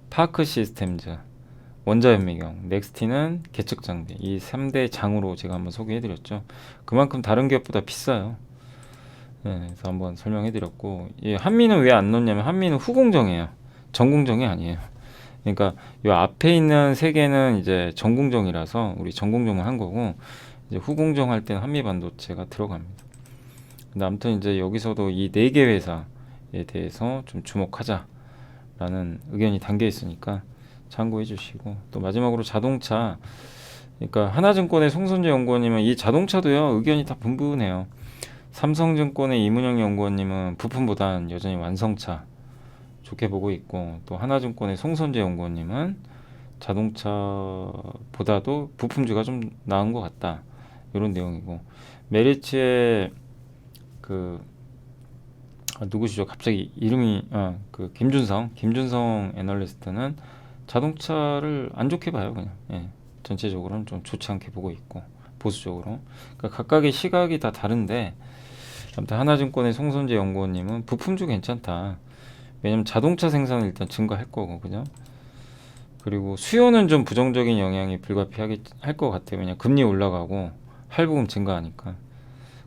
파크 시스템즈, 원자현미경, 넥스티는 계측 장비 이 3대 장으로 제가 한번 소개해드렸죠. 그만큼 다른 기업보다 비싸요. 네, 그래서 한번 설명해드렸고 이 한미는 왜 안 넣냐면 한미는 후공정이에요. 전공정이 아니에요. 그러니까 이 앞에 있는 세 개는 이제 전공정이라서 우리 전공정을 한 거고 이제 후공정 할 때는 한미반도체가 들어갑니다. 근데 아무튼 이제 여기서도 이 네 개 회사에 대해서 좀 주목하자라는 의견이 담겨 있으니까 참고해 주시고 또 마지막으로 자동차 그러니까 하나증권의 송선재 연구원님은 이 자동차도요 의견이 다 분분해요. 삼성증권의 이문영 연구원님은 부품보단 여전히 완성차 좋게 보고 있고 또 하나증권의 송선재 연구원님은 자동차보다도 부품주가 좀 나은 것 같다 이런 내용이고 메리츠의 그 누구시죠? 갑자기 이름이 그 김준성 애널리스트는 자동차를 안 좋게 봐요 그냥. 예, 전체적으로는 좀 좋지 않게 보고 있고 보수적으로. 그러니까 각각의 시각이 다 다른데 아무튼 하나증권의 송선재 연구원님은 부품주 괜찮다. 왜냐면 자동차 생산은 일단 증가할 거고 그죠? 그리고 수요는 좀 부정적인 영향이 불가피하게 할 것 같아요. 왜냐 금리 올라가고 할부금 증가하니까.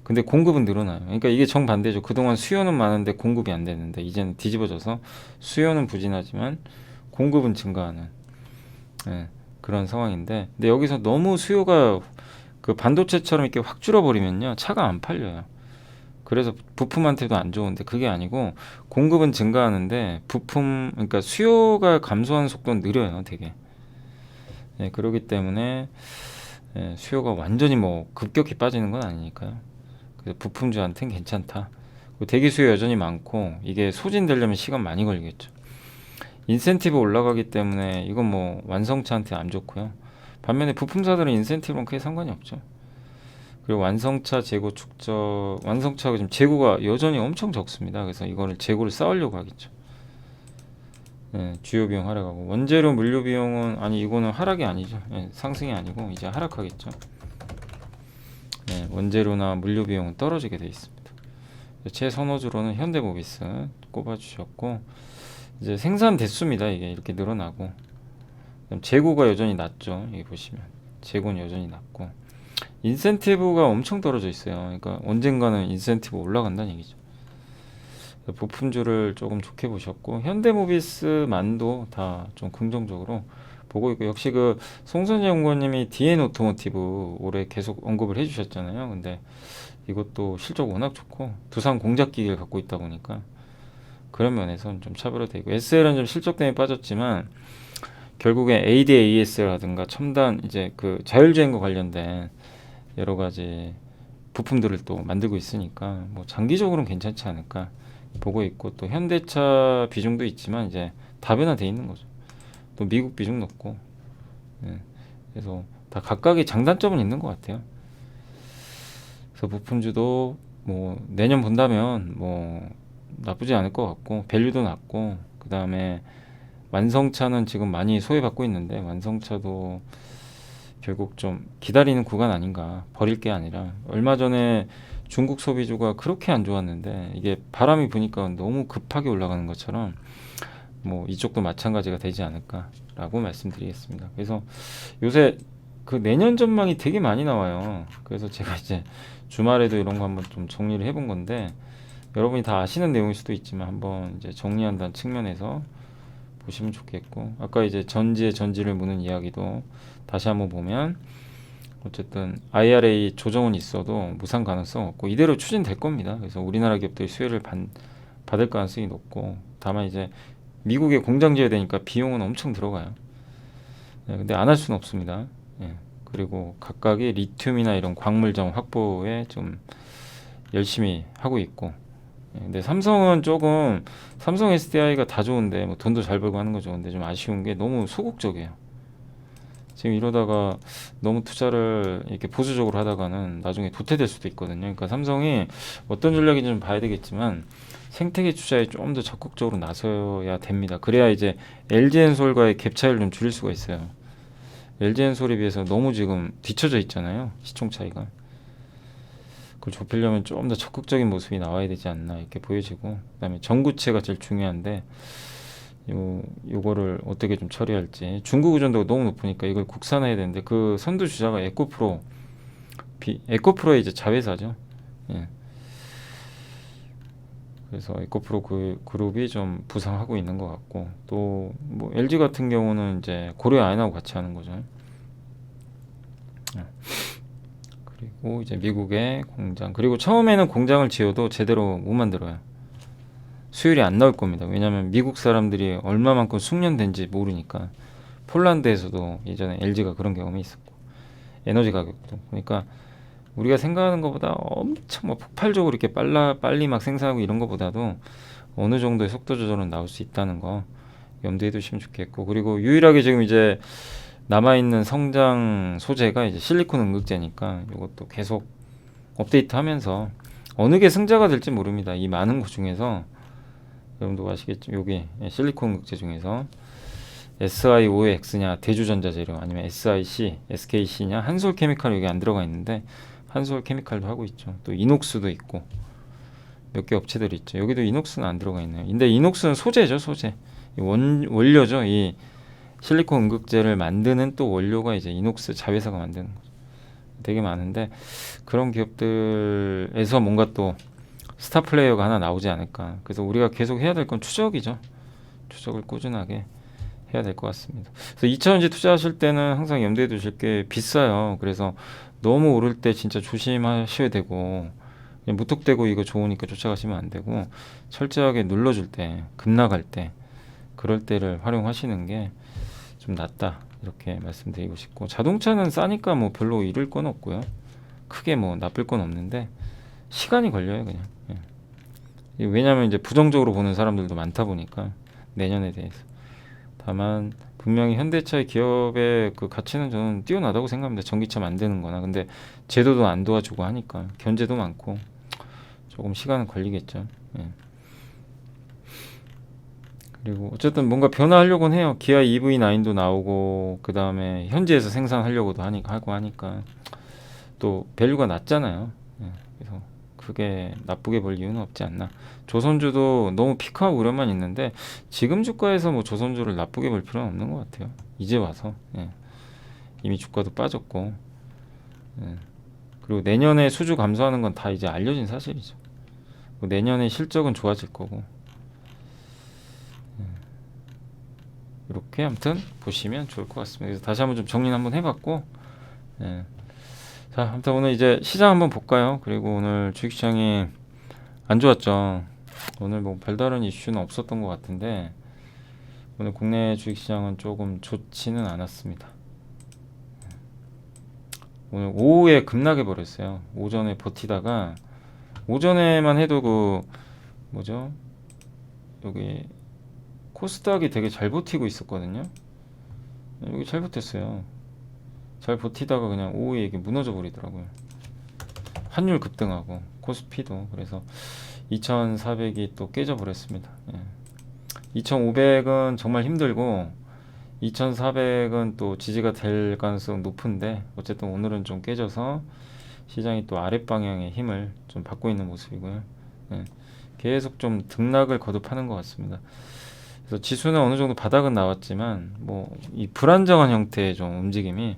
근데 공급은 늘어나요. 그러니까 이게 정반대죠. 그동안 수요는 많은데 공급이 안 되는데 이제는 뒤집어져서 수요는 부진하지만 공급은 증가하는 그런 상황인데 근데 여기서 너무 수요가 그 반도체처럼 이렇게 확 줄어버리면요 차가 안 팔려요. 그래서 부품한테도 안 좋은데 그게 아니고 공급은 증가하는데 부품 그러니까 수요가 감소하는 속도는 느려요 되게. 그렇기 때문에 수요가 완전히 뭐 급격히 빠지는 건 아니니까요. 그래서 부품주한테는 괜찮다. 대기 수요 여전히 많고 이게 소진되려면 시간 많이 걸리겠죠. 인센티브 올라가기 때문에 이건 뭐 완성차한테 안 좋고요. 반면에 부품사들은 인센티브랑 크게 상관이 없죠. 그리고 완성차 재고 축적, 완성차가 지금 재고가 여전히 엄청 적습니다. 그래서 이거를 재고를 쌓으려고 하겠죠. 예, 주요 비용 하락하고 원재료 물류 비용은 아니 이거는 하락이 아니죠. 예, 상승이 아니고 이제 하락하겠죠. 예, 원재료나 물류 비용은 떨어지게 돼 있습니다. 제 선호주로는 현대모비스 꼽아주셨고 이제 생산 대수입니다. 이게 이렇게 늘어나고 재고가 여전히 낮죠. 여기 보시면 재고는 여전히 낮고 인센티브가 엄청 떨어져 있어요. 그러니까 언젠가는 인센티브 올라간다는 얘기죠. 부품주를 조금 좋게 보셨고 현대모비스만도 다 좀 긍정적으로 보고 있고 역시 그 송선재 연구원님이 DN 오토모티브 올해 계속 언급을 해주셨잖아요. 근데 이것도 실적 워낙 좋고 두산 공작기기를 갖고 있다 보니까 그런 면에서는 좀 차별화되고 SL은 좀 실적 때문에 빠졌지만 결국에 ADAS라든가 첨단 이제 그 자율주행과 관련된 여러 가지 부품들을 또 만들고 있으니까 뭐 장기적으로는 괜찮지 않을까 보고 있고 또 현대차 비중도 있지만 이제 다변화돼 있는 거죠. 또 미국 비중 높고 예. 그래서 다 각각의 장단점은 있는 것 같아요. 그래서 부품주도 뭐 내년 본다면 뭐 나쁘지 않을 것 같고 밸류도 낮고 그 다음에 완성차는 지금 많이 소외받고 있는데 완성차도 결국 좀 기다리는 구간 아닌가 버릴 게 아니라 얼마 전에 중국 소비주가 그렇게 안 좋았는데 이게 바람이 부니까 너무 급하게 올라가는 것처럼 뭐 이쪽도 마찬가지가 되지 않을까라고 말씀드리겠습니다. 그래서 요새 그 내년 전망이 되게 많이 나와요. 그래서 제가 이제 주말에도 이런 거 한번 좀 정리를 해본 건데 여러분이 다 아시는 내용일 수도 있지만 한번 이제 정리한다는 측면에서 보시면 좋겠고 아까 이제 전지의 전지를 무는 이야기도 다시 한번 보면 어쨌든 IRA 조정은 있어도 무상 가능성 없고 이대로 추진될 겁니다. 그래서 우리나라 기업들이 수혜를 받을 가능성이 높고 다만 이제 미국에 공장 지어야 되니까 비용은 엄청 들어가요. 네, 근데 안 할 수는 없습니다. 예, 그리고 각각의 리튬이나 이런 광물점 확보에 좀 열심히 하고 있고 예, 근데 삼성은 조금 삼성 SDI가 다 좋은데 뭐 돈도 잘 벌고 하는 거 좋은데 좀 아쉬운 게 너무 소극적이에요. 지금 이러다가 너무 투자를 이렇게 보수적으로 하다가는 나중에 도태될 수도 있거든요. 그러니까 삼성이 어떤 전략인지 좀 봐야 되겠지만 생태계 투자에 좀 더 적극적으로 나서야 됩니다. 그래야 이제 LG엔솔과의 갭 차이를 좀 줄일 수가 있어요. LG엔솔에 비해서 너무 지금 뒤쳐져 있잖아요. 시총 차이가. 그걸 좁히려면 좀 더 적극적인 모습이 나와야 되지 않나 이렇게 보여지고 그다음에 전구체가 제일 중요한데 요거를 어떻게 좀 처리할지 중국 의존도가 너무 높으니까 이걸 국산화해야 되는데 그 선두 주자가 에코프로의 이제 자회사죠. 예. 그래서 에코프로 그 그룹이 좀 부상하고 있는 것 같고 또 뭐 LG 같은 경우는 이제 고려 아연하고 같이 하는 거죠. 예. 그리고 이제 미국의 공장 그리고 처음에는 공장을 지어도 제대로 못 만들어요. 수율이 안 나올 겁니다. 왜냐하면 미국 사람들이 얼마만큼 숙련된지 모르니까 폴란드에서도 예전에 LG가 그런 경험이 있었고 에너지 가격도 그러니까 우리가 생각하는 것보다 엄청 막 폭발적으로 이렇게 빨리 막 생산하고 이런 것보다도 어느 정도의 속도 조절은 나올 수 있다는 거 염두에 두시면 좋겠고 그리고 유일하게 지금 이제 남아있는 성장 소재가 이제 실리콘 응급제니까 이것도 계속 업데이트하면서 어느 게 승자가 될지 모릅니다. 이 많은 것 중에서 여러분도 아시겠죠? 여기 실리콘 응급제 중에서 SIOX냐 대주전자재료 아니면 SIC, SKC냐 한솔케미칼 여기 안 들어가 있는데 한솔케미칼도 하고 있죠. 또 이녹스도 있고 몇 개 업체들이 있죠. 여기도 이녹스는 안 들어가 있네요. 근데 이녹스는 소재죠, 소재. 원료죠. 이 실리콘 응급제를 만드는 또 원료가 이제 이녹스 자회사가 만드는 거죠. 되게 많은데 그런 기업들에서 뭔가 또 스타 플레이어가 하나 나오지 않을까. 그래서 우리가 계속 해야 될 건 추적이죠. 추적을 꾸준하게 해야 될 것 같습니다. 그래서 2차전지 투자하실 때는 항상 염두에 두실 게 비싸요. 그래서 너무 오를 때 진짜 조심하셔야 되고 그냥 무턱대고 이거 좋으니까 쫓아가시면 안 되고 철저하게 눌러줄 때, 급락할 때 그럴 때를 활용하시는 게 좀 낫다 이렇게 말씀드리고 싶고 자동차는 싸니까 뭐 별로 잃을 건 없고요. 크게 뭐 나쁠 건 없는데 시간이 걸려요 그냥. 예. 왜냐하면 이제 부정적으로 보는 사람들도 많다 보니까 내년에 대해서. 다만 분명히 현대차의 기업의 그 가치는 저는 뛰어나다고 생각합니다. 전기차 만드는 거나. 근데 제도도 안 도와주고 하니까 견제도 많고 조금 시간은 걸리겠죠. 예. 그리고 어쨌든 뭔가 변화하려고는 해요. 기아 EV9도 나오고 그 다음에 현지에서 생산하려고도 하고 하니까 또 밸류가 낮잖아요. 예. 그래서 그게 나쁘게 볼 이유는 없지 않나. 조선주도 너무 피크하고 우려만 있는데 지금 주가에서 뭐 조선주를 나쁘게 볼 필요는 없는 것 같아요. 이제 와서. 예. 이미 주가도 빠졌고. 예. 그리고 내년에 수주 감소하는 건 다 이제 알려진 사실이죠. 내년에 실적은 좋아질 거고. 이렇게 아무튼 보시면 좋을 것 같습니다. 그래서 다시 한번 좀 정리는 한번 해봤고, 예. 자, 아무튼 오늘 이제 시장 한번 볼까요? 그리고 오늘 주식시장이 안 좋았죠. 오늘 뭐 별다른 이슈는 없었던 것 같은데 오늘 국내 주식시장은 조금 좋지는 않았습니다. 오늘 오후에 급락해 버렸어요. 오전에 버티다가 오전에만 해도 그 뭐죠? 여기 코스닥이 되게 잘 버티고 있었거든요. 여기 잘 버텼어요. 잘 버티다가 그냥 오후에 이게 무너져 버리더라고요. 환율 급등하고 코스피도. 그래서 2400이 또 깨져 버렸습니다. 예. 2500은 정말 힘들고 2400은 또 지지가 될 가능성 높은데 어쨌든 오늘은 좀 깨져서 시장이 또 아랫방향의 힘을 좀 받고 있는 모습이고요. 예. 계속 좀 등락을 거듭하는 것 같습니다. 그래서 지수는 어느 정도 바닥은 나왔지만 뭐 이 불안정한 형태의 좀 움직임이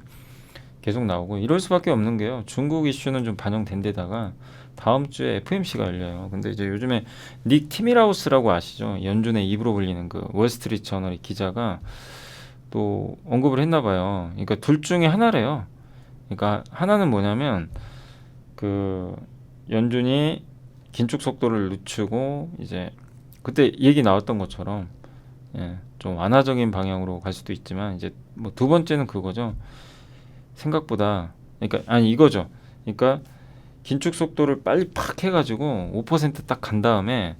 계속 나오고 이럴 수밖에 없는 게요. 중국 이슈는 좀 반영된 데다가 다음 주에 FMC가 열려요. 근데 이제 요즘에 닉 티밀하우스라고 아시죠? 연준의 입으로 불리는 그 월스트리트 저널의 기자가 또 언급을 했나 봐요. 그러니까 둘 중에 하나래요. 그러니까 하나는 뭐냐면 그 연준이 긴축 속도를 늦추고 이제 그때 얘기 나왔던 것처럼 예, 좀 완화적인 방향으로 갈 수도 있지만 이제 뭐 두 번째는 그거죠. 생각보다 그러니까 아니 이거죠. 그러니까 긴축 속도를 빨리 팍 해가지고 5%딱 간 다음에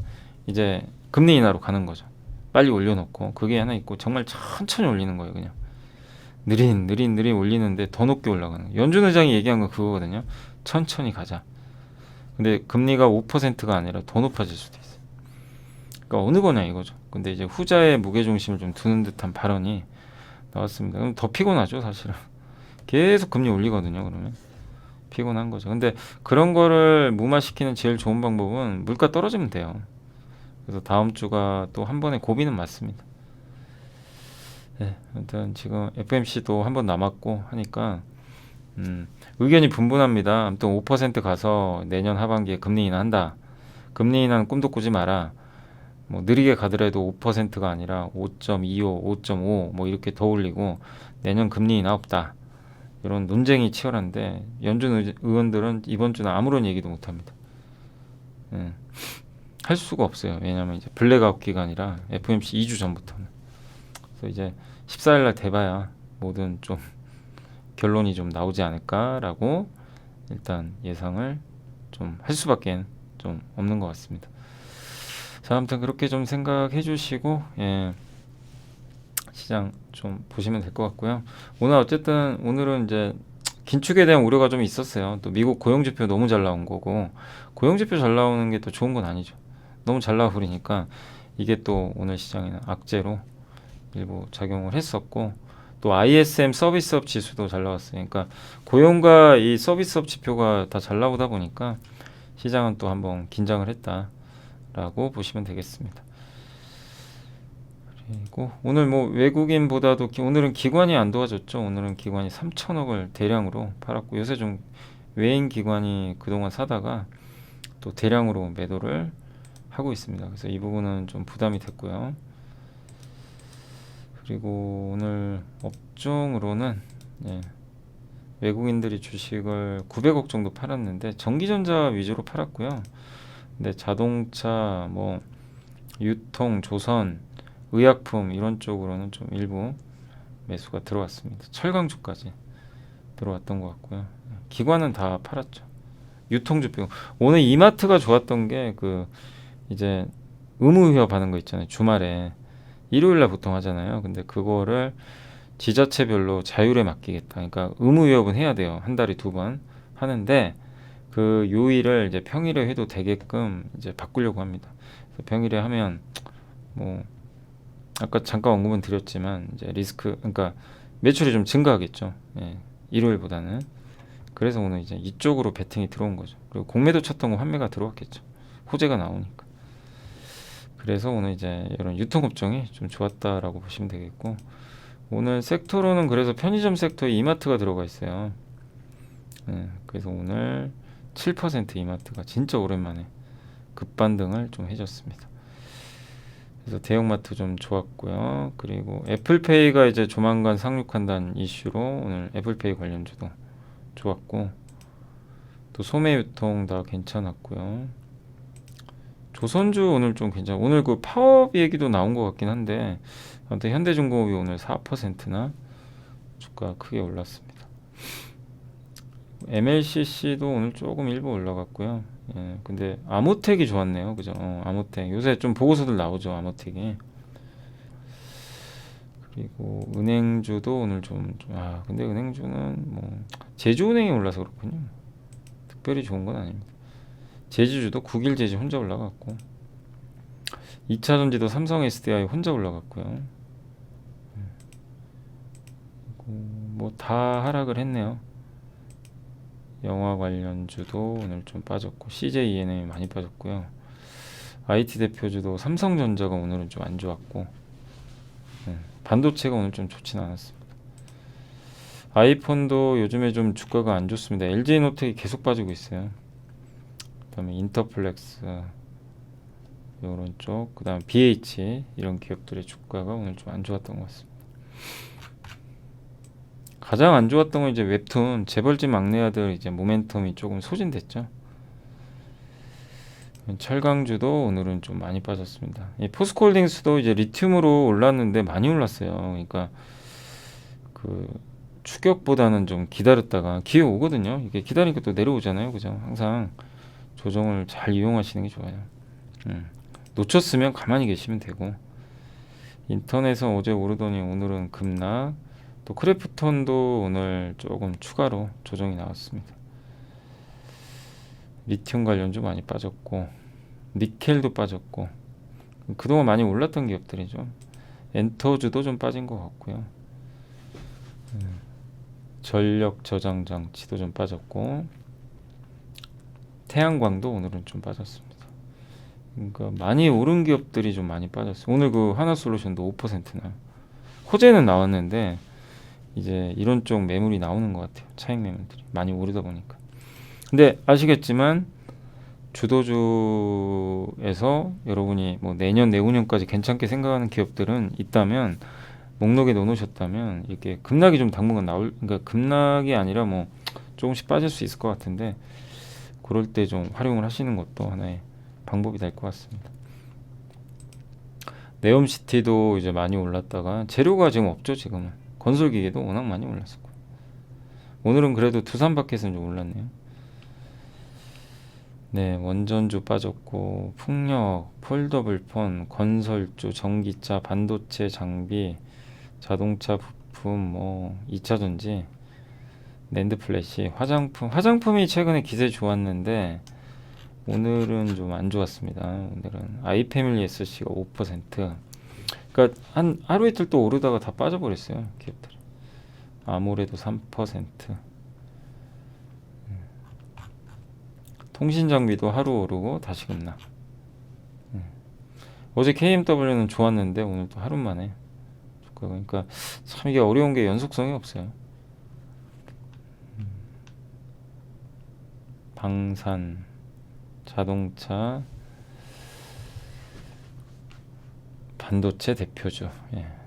이제 금리 인하로 가는 거죠. 빨리 올려놓고 그게 하나 있고 정말 천천히 올리는 거예요. 그냥 느린 올리는데 더 높게 올라가는 거예요. 연준 의장이 얘기한 건 그거거든요. 천천히 가자. 근데 금리가 5%가 아니라 더 높아질 수도 있어요. 그러니까 어느 거냐 이거죠. 근데 이제 후자의 무게중심을 좀 두는 듯한 발언이 나왔습니다. 그럼 더 피곤하죠 사실은. 계속 금리 올리거든요. 그러면 피곤한 거죠. 근데 그런 거를 무마시키는 제일 좋은 방법은 물가 떨어지면 돼요. 그래서 다음 주가 또 한 번에 고비는 맞습니다. 네, 아무튼 지금 FMC도 한 번 남았고 하니까 의견이 분분합니다. 아무튼 5% 가서 내년 하반기에 금리 인하한다. 금리 인하는 꿈도 꾸지 마라. 뭐 느리게 가더라도 5%가 아니라 5.25, 5.5 뭐 이렇게 더 올리고 내년 금리 인하 없다. 이런 논쟁이 치열한데 연준 의원들은 이번 주는 아무런 얘기도 못합니다. 예. 할 수가 없어요. 왜냐하면 이제 블랙아웃 기간이라 FOMC 2주 전부터는. 그래서 이제 14일날 돼봐야 모든 좀 결론이 좀 나오지 않을까라고 일단 예상을 좀 할 수밖에 좀 없는 것 같습니다. 자, 아무튼 그렇게 좀 생각해 주시고 예. 시장 좀 보시면 될 것 같고요. 오늘 어쨌든 오늘은 이제 긴축에 대한 우려가 좀 있었어요. 또 미국 고용지표 너무 잘 나온 거고 고용지표 잘 나오는 게 또 좋은 건 아니죠. 너무 잘 나와버리니까 이게 또 오늘 시장에는 악재로 일부 작용을 했었고 또 ISM 서비스업 지수도 잘 나왔어요. 그러니까 고용과 이 서비스업 지표가 다 잘 나오다 보니까 시장은 또 한번 긴장을 했다라고 보시면 되겠습니다. 그리고 오늘 뭐 외국인보다도 오늘은 기관이 안 도와줬죠. 오늘은 기관이 3천억을 대량으로 팔았고 요새 좀 외인 기관이 그동안 사다가 또 대량으로 매도를 하고 있습니다. 그래서 이 부분은 좀 부담이 됐고요. 그리고 오늘 업종으로는 예, 외국인들이 주식을 900억 정도 팔았는데 전기전자 위주로 팔았고요. 근데 자동차, 뭐 유통, 조선, 의약품 이런 쪽으로는 좀 일부 매수가 들어왔습니다. 철강주까지 들어왔던 것 같고요. 기관은 다 팔았죠. 유통주 빼고 오늘 이마트가 좋았던 게 그 이제 의무 휴업하는 거 있잖아요. 주말에 일요일 날 보통 하잖아요. 근데 그거를 지자체별로 자율에 맡기겠다. 그러니까 의무 휴업은 해야 돼요. 한 달에 2번 하는데 그 요일을 이제 평일에 해도 되게끔 이제 바꾸려고 합니다. 그래서 평일에 하면 뭐 아까 잠깐 언급은 드렸지만 이제 리스크, 그러니까 매출이 좀 증가하겠죠. 예, 일요일보다는. 그래서 오늘 이제 이쪽으로 베팅이 들어온 거죠. 그리고 공매도 쳤던 거 환매가 들어왔겠죠. 호재가 나오니까. 그래서 오늘 이제 이런 유통업종이 좀 좋았다라고 보시면 되겠고, 오늘 섹터로는 그래서 편의점 섹터에 이마트가 들어가 있어요. 예, 그래서 오늘 7% 이마트가 진짜 오랜만에 급반등을 좀 해줬습니다. 그래서 대형마트 좀 좋았고요. 그리고 애플페이가 이제 조만간 상륙한다는 이슈로 오늘 애플페이 관련주도 좋았고, 또 소매유통 다 괜찮았고요. 조선주 오늘 좀 괜찮아. 오늘 그 파업 얘기도 나온 것 같긴 한데, 아무튼 현대중공업이 오늘 4%나 주가 크게 올랐습니다. MLCC도 오늘 조금 일부 올라갔고요. 예, 근데 아모텍이 좋았네요. 그죠? 아모텍. 요새 좀 보고서들 나오죠. 아모텍이. 그리고 은행주도 오늘 근데 은행주는 뭐 제주은행이 올라서 그렇군요. 특별히 좋은 건 아닙니다. 제주주도 국일제주 혼자 올라갔고, 2차전지도 삼성 SDI 혼자 올라갔고요. 뭐 다 하락을 했네요. 영화 관련주도 오늘 좀 빠졌고, CJ ENM이 많이 빠졌고요. IT 대표주도 삼성전자가 오늘은 좀 안 좋았고, 반도체가 오늘 좀 좋진 않았습니다. 아이폰도 요즘에 좀 주가가 안 좋습니다. LG노텍이 계속 빠지고 있어요. 그다음에 인터플렉스 이런 쪽, 그다음 BH 이런 기업들의 주가가 오늘 좀 안 좋았던 것 같습니다. 가장 안 좋았던 건 이제 웹툰 재벌집 막내 아들 이제 모멘텀이 조금 소진됐죠. 철강주도 오늘은 좀 많이 빠졌습니다. 포스코홀딩스도 이제 리튬으로 올랐는데 많이 올랐어요. 그러니까 그 추격보다는 좀 기다렸다가 기회 오거든요. 이게 기다리니까 또 내려오잖아요. 그죠? 항상 조정을 잘 이용하시는 게 좋아요. 놓쳤으면 가만히 계시면 되고, 인터넷은 어제 오르더니 오늘은 급락. 또 크래프톤도 오늘 조금 추가로 조정이 나왔습니다. 리튬 관련주 많이 빠졌고, 니켈도 빠졌고, 그동안 많이 올랐던 기업들이죠. 엔터주도 좀 빠진 것 같고요. 전력 저장 장치도 좀 빠졌고, 태양광도 오늘은 좀 빠졌습니다. 그러니까 많이 오른 기업들이 좀 많이 빠졌어요. 오늘 그 하나솔루션도 5%나. 호재는 나왔는데 이제 이런 쪽 매물이 나오는 것 같아요. 차익 매물들이 많이 오르다 보니까. 근데 아시겠지만 주도주에서 여러분이 뭐 내년 내후년까지 괜찮게 생각하는 기업들은 있다면, 목록에 넣어놓으셨다면 이렇게 급락이 좀 당분간 그러니까 급락이 아니라 뭐 조금씩 빠질 수 있을 것 같은데, 그럴 때 좀 활용을 하시는 것도 하나의 방법이 될 것 같습니다. 네옴시티도 이제 많이 올랐다가 재료가 지금 없죠. 지금은 건설기계도 워낙 많이 올랐었고, 오늘은 그래도 두산바켓은 좀 올랐네요. 네, 원전주 빠졌고, 풍력, 폴더블폰, 건설주, 전기차, 반도체 장비, 자동차 부품, 뭐 2차전지, 낸드 플래시, 화장품이 최근에 기세 좋았는데 오늘은 좀 안 좋았습니다. 오늘은 아이패밀리 SC가 5%. 그러니까 한 하루 이틀 또 오르다가 다 빠져버렸어요. 기업들. 아모레도 3%. 통신장비도 하루 오르고 다시 급락. 어제 KMW는 좋았는데 오늘 또 하루 만에. 그러니까 참 이게 어려운 게 연속성이 없어요. 방산, 자동차, 반도체 대표주,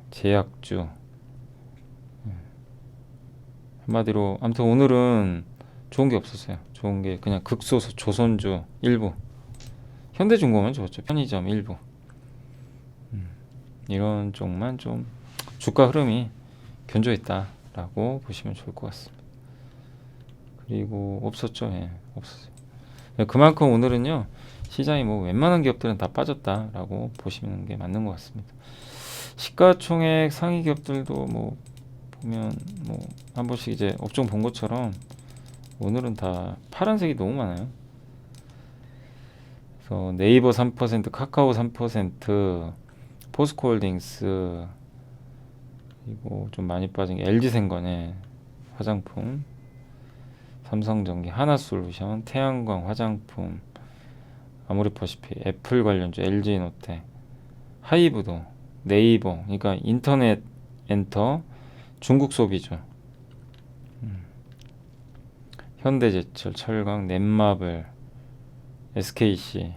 제약주. 한마디로 아무튼 오늘은 좋은 게 없었어요. 좋은 게 그냥 극소수 조선주 일부, 현대중공업은 좋았죠. 편의점 일부. 이런 쪽만 좀 주가 흐름이 견조했다라고 보시면 좋을 것 같습니다. 그리고 없었죠. 없었어요. 그만큼 오늘은요, 시장이 뭐 웬만한 기업들은 다 빠졌다라고 보시는 게 맞는 것 같습니다. 시가총액 상위 기업들도 뭐 보면 뭐 한 번씩 이제 업종 본 것처럼 오늘은 다 파란색이 너무 많아요. 그래서 네이버 3%, 카카오 3%, 포스코홀딩스, 그리고 좀 많이 빠진 게 LG생건에 화장품, 삼성전기, 하나솔루션, 태양광 화장품, 아모레퍼시픽, 애플 관련주, LG노텍, 하이브도, 네이버, 그러니까 인터넷 엔터, 중국 소비주, 현대제철, 철강, 넷마블, SKC,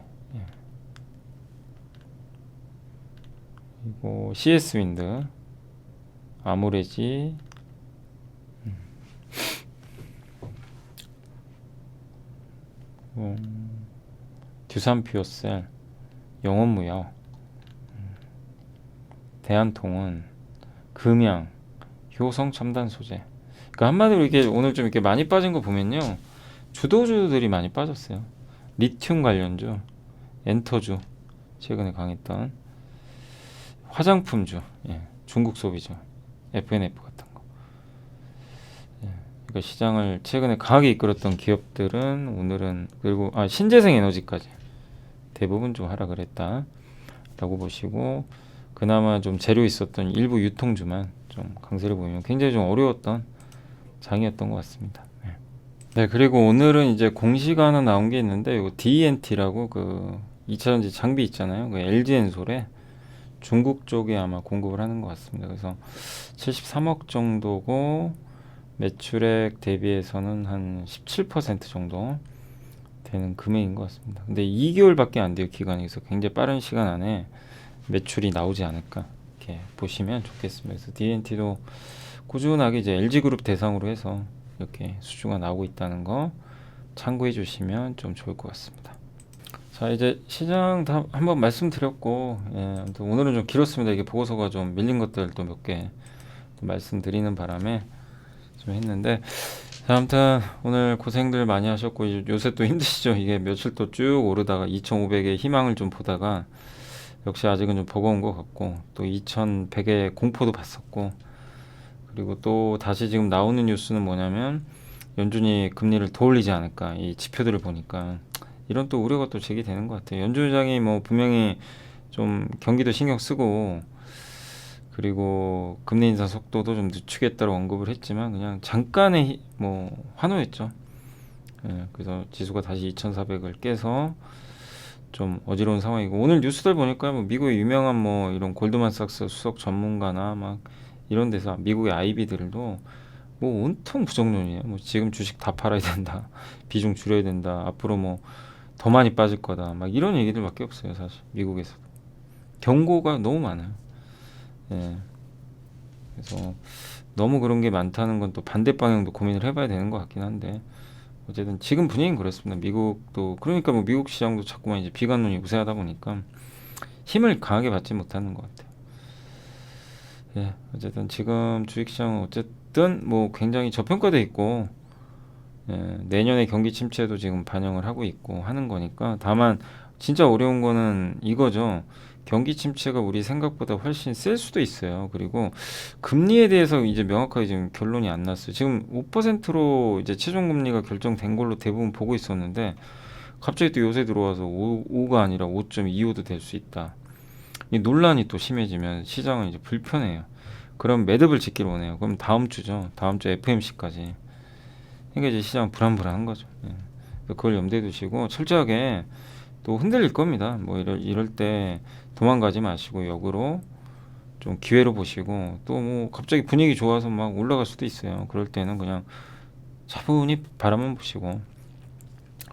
그리고 CS윈드, 아모레지, 두산퓨어셀, 영원무역, 대한통운, 금양, 효성첨단소재. 그러니까 한마디로 이렇게 오늘 좀 이렇게 많이 빠진 거 보면요, 주도주들이 많이 빠졌어요. 리튬 관련주, 엔터주, 최근에 강했던 화장품주, 중국 소비주, FNF 같은 거. 그러니까 시장을 최근에 강하게 이끌었던 기업들은 오늘은, 그리고 신재생 에너지까지 대부분 좀 하락을 했다라고 보시고, 그나마 좀 재료 있었던 일부 유통주만 좀 강세를 보이면 굉장히 좀 어려웠던 장이었던 것 같습니다. 네, 그리고 오늘은 이제 공시가 하나 나온 게 있는데, 이거 DNT라고 그 2차전지 장비 있잖아요. 그 LG엔솔에 중국 쪽에 아마 공급을 하는 것 같습니다. 그래서 73억 정도고, 매출액 대비해서는 한 17% 정도 되는 금액인 것 같습니다. 근데 2개월밖에 안 돼요, 기간이. 그래서 굉장히 빠른 시간 안에 매출이 나오지 않을까 이렇게 보시면 좋겠습니다. 그래서 DNT도 꾸준하게 이제 LG그룹 대상으로 해서 이렇게 수주가 나오고 있다는 거 참고해 주시면 좀 좋을 것 같습니다. 자, 이제 시장 다 한번 말씀드렸고, 아무튼 오늘은 좀 길었습니다. 이게 보고서가 좀 밀린 것들도 몇 개 말씀드리는 바람에 좀 했는데, 자, 아무튼 오늘 고생들 많이 하셨고, 요새 또 힘드시죠? 이게 며칠 또 쭉 오르다가 2,500에 희망을 좀 보다가 역시 아직은 좀 버거운 것 같고, 또 2,100에 공포도 봤었고, 그리고 또 다시 지금 나오는 뉴스는 뭐냐면 연준이 금리를 더 올리지 않을까, 이 지표들을 보니까 이런 또 우려가 또 제기되는 것 같아요. 연준 의장이 뭐 분명히 좀 경기도 신경 쓰고, 그리고 금리 인상 속도도 좀 늦추겠다고 언급을 했지만 그냥 잠깐의 뭐 환호였죠. 그래서 지수가 다시 2,400을 깨서 좀 어지러운 상황이고, 오늘 뉴스들 보니까 뭐 미국의 유명한 뭐 이런 골드만삭스 수석 전문가나 막 이런 데서 미국의 IB들도 뭐 온통 부정론이에요. 뭐 지금 주식 다 팔아야 된다, 비중 줄여야 된다, 앞으로 뭐 더 많이 빠질 거다, 막 이런 얘기들밖에 없어요. 사실 미국에서도 경고가 너무 많아요. 그래서 너무 그런 게 많다는 건 또 반대 방향도 고민을 해봐야 되는 것 같긴 한데, 어쨌든 지금 분위기는 그렇습니다. 미국도 그러니까 뭐 미국 시장도 자꾸만 이제 비관론이 우세하다 보니까 힘을 강하게 받지 못하는 것 같아요. 어쨌든 지금 주식시장은 어쨌든 뭐 굉장히 저평가돼 있고, 내년의 경기 침체도 지금 반영을 하고 있고 하는 거니까, 다만 진짜 어려운 거는 이거죠. 경기 침체가 우리 생각보다 훨씬 셀 수도 있어요. 그리고 금리에 대해서 이제 명확하게 지금 결론이 안 났어요. 지금 5%로 이제 최종 금리가 결정된 걸로 대부분 보고 있었는데, 갑자기 또 요새 들어와서 5가 아니라 5.25도 될 수 있다. 이 논란이 또 심해지면 시장은 이제 불편해요. 그럼 매듭을 짓기를 원해요. 그럼 다음 주죠. 다음 주 FMC까지. 그러니까 이제 시장 불안불안한 거죠. 그걸 염두에 두시고 철저하게, 또 흔들릴 겁니다. 뭐 이럴 때 도망가지 마시고 역으로 좀 기회로 보시고, 또 뭐 갑자기 분위기 좋아서 막 올라갈 수도 있어요. 그럴 때는 그냥 차분히 바라만 보시고,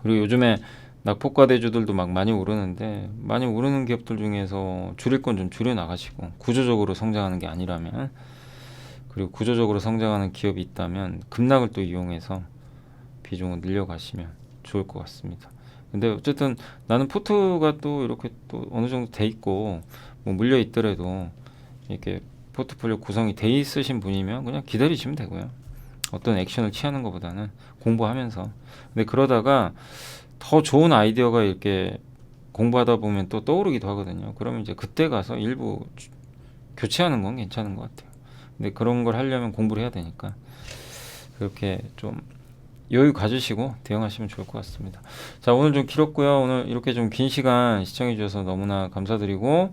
그리고 요즘에 낙폭과대주들도 막 많이 오르는데, 많이 오르는 기업들 중에서 줄일 건 좀 줄여 나가시고, 구조적으로 성장하는 게 아니라면, 그리고 구조적으로 성장하는 기업이 있다면 급락을 또 이용해서 비중을 늘려가시면 좋을 것 같습니다. 근데 어쨌든 나는 포트가 또 이렇게 또 어느 정도 돼 있고, 뭐 물려 있더라도 이렇게 포트폴리오 구성이 돼 있으신 분이면 그냥 기다리시면 되고요. 어떤 액션을 취하는 것보다는 공부하면서. 근데 그러다가 더 좋은 아이디어가 이렇게 공부하다 보면 또 떠오르기도 하거든요. 그러면 이제 그때 가서 일부 교체하는 건 괜찮은 것 같아요. 근데 그런 걸 하려면 공부를 해야 되니까 그렇게 좀 여유 가지시고 대응하시면 좋을 것 같습니다. 자, 오늘 좀 길었고요. 오늘 이렇게 좀 긴 시간 시청해 주셔서 너무나 감사드리고,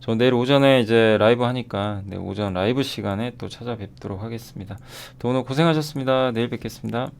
저 내일 오전에 이제 라이브 하니까 내일 오전 라이브 시간에 또 찾아뵙도록 하겠습니다. 또 오늘 고생하셨습니다. 내일 뵙겠습니다.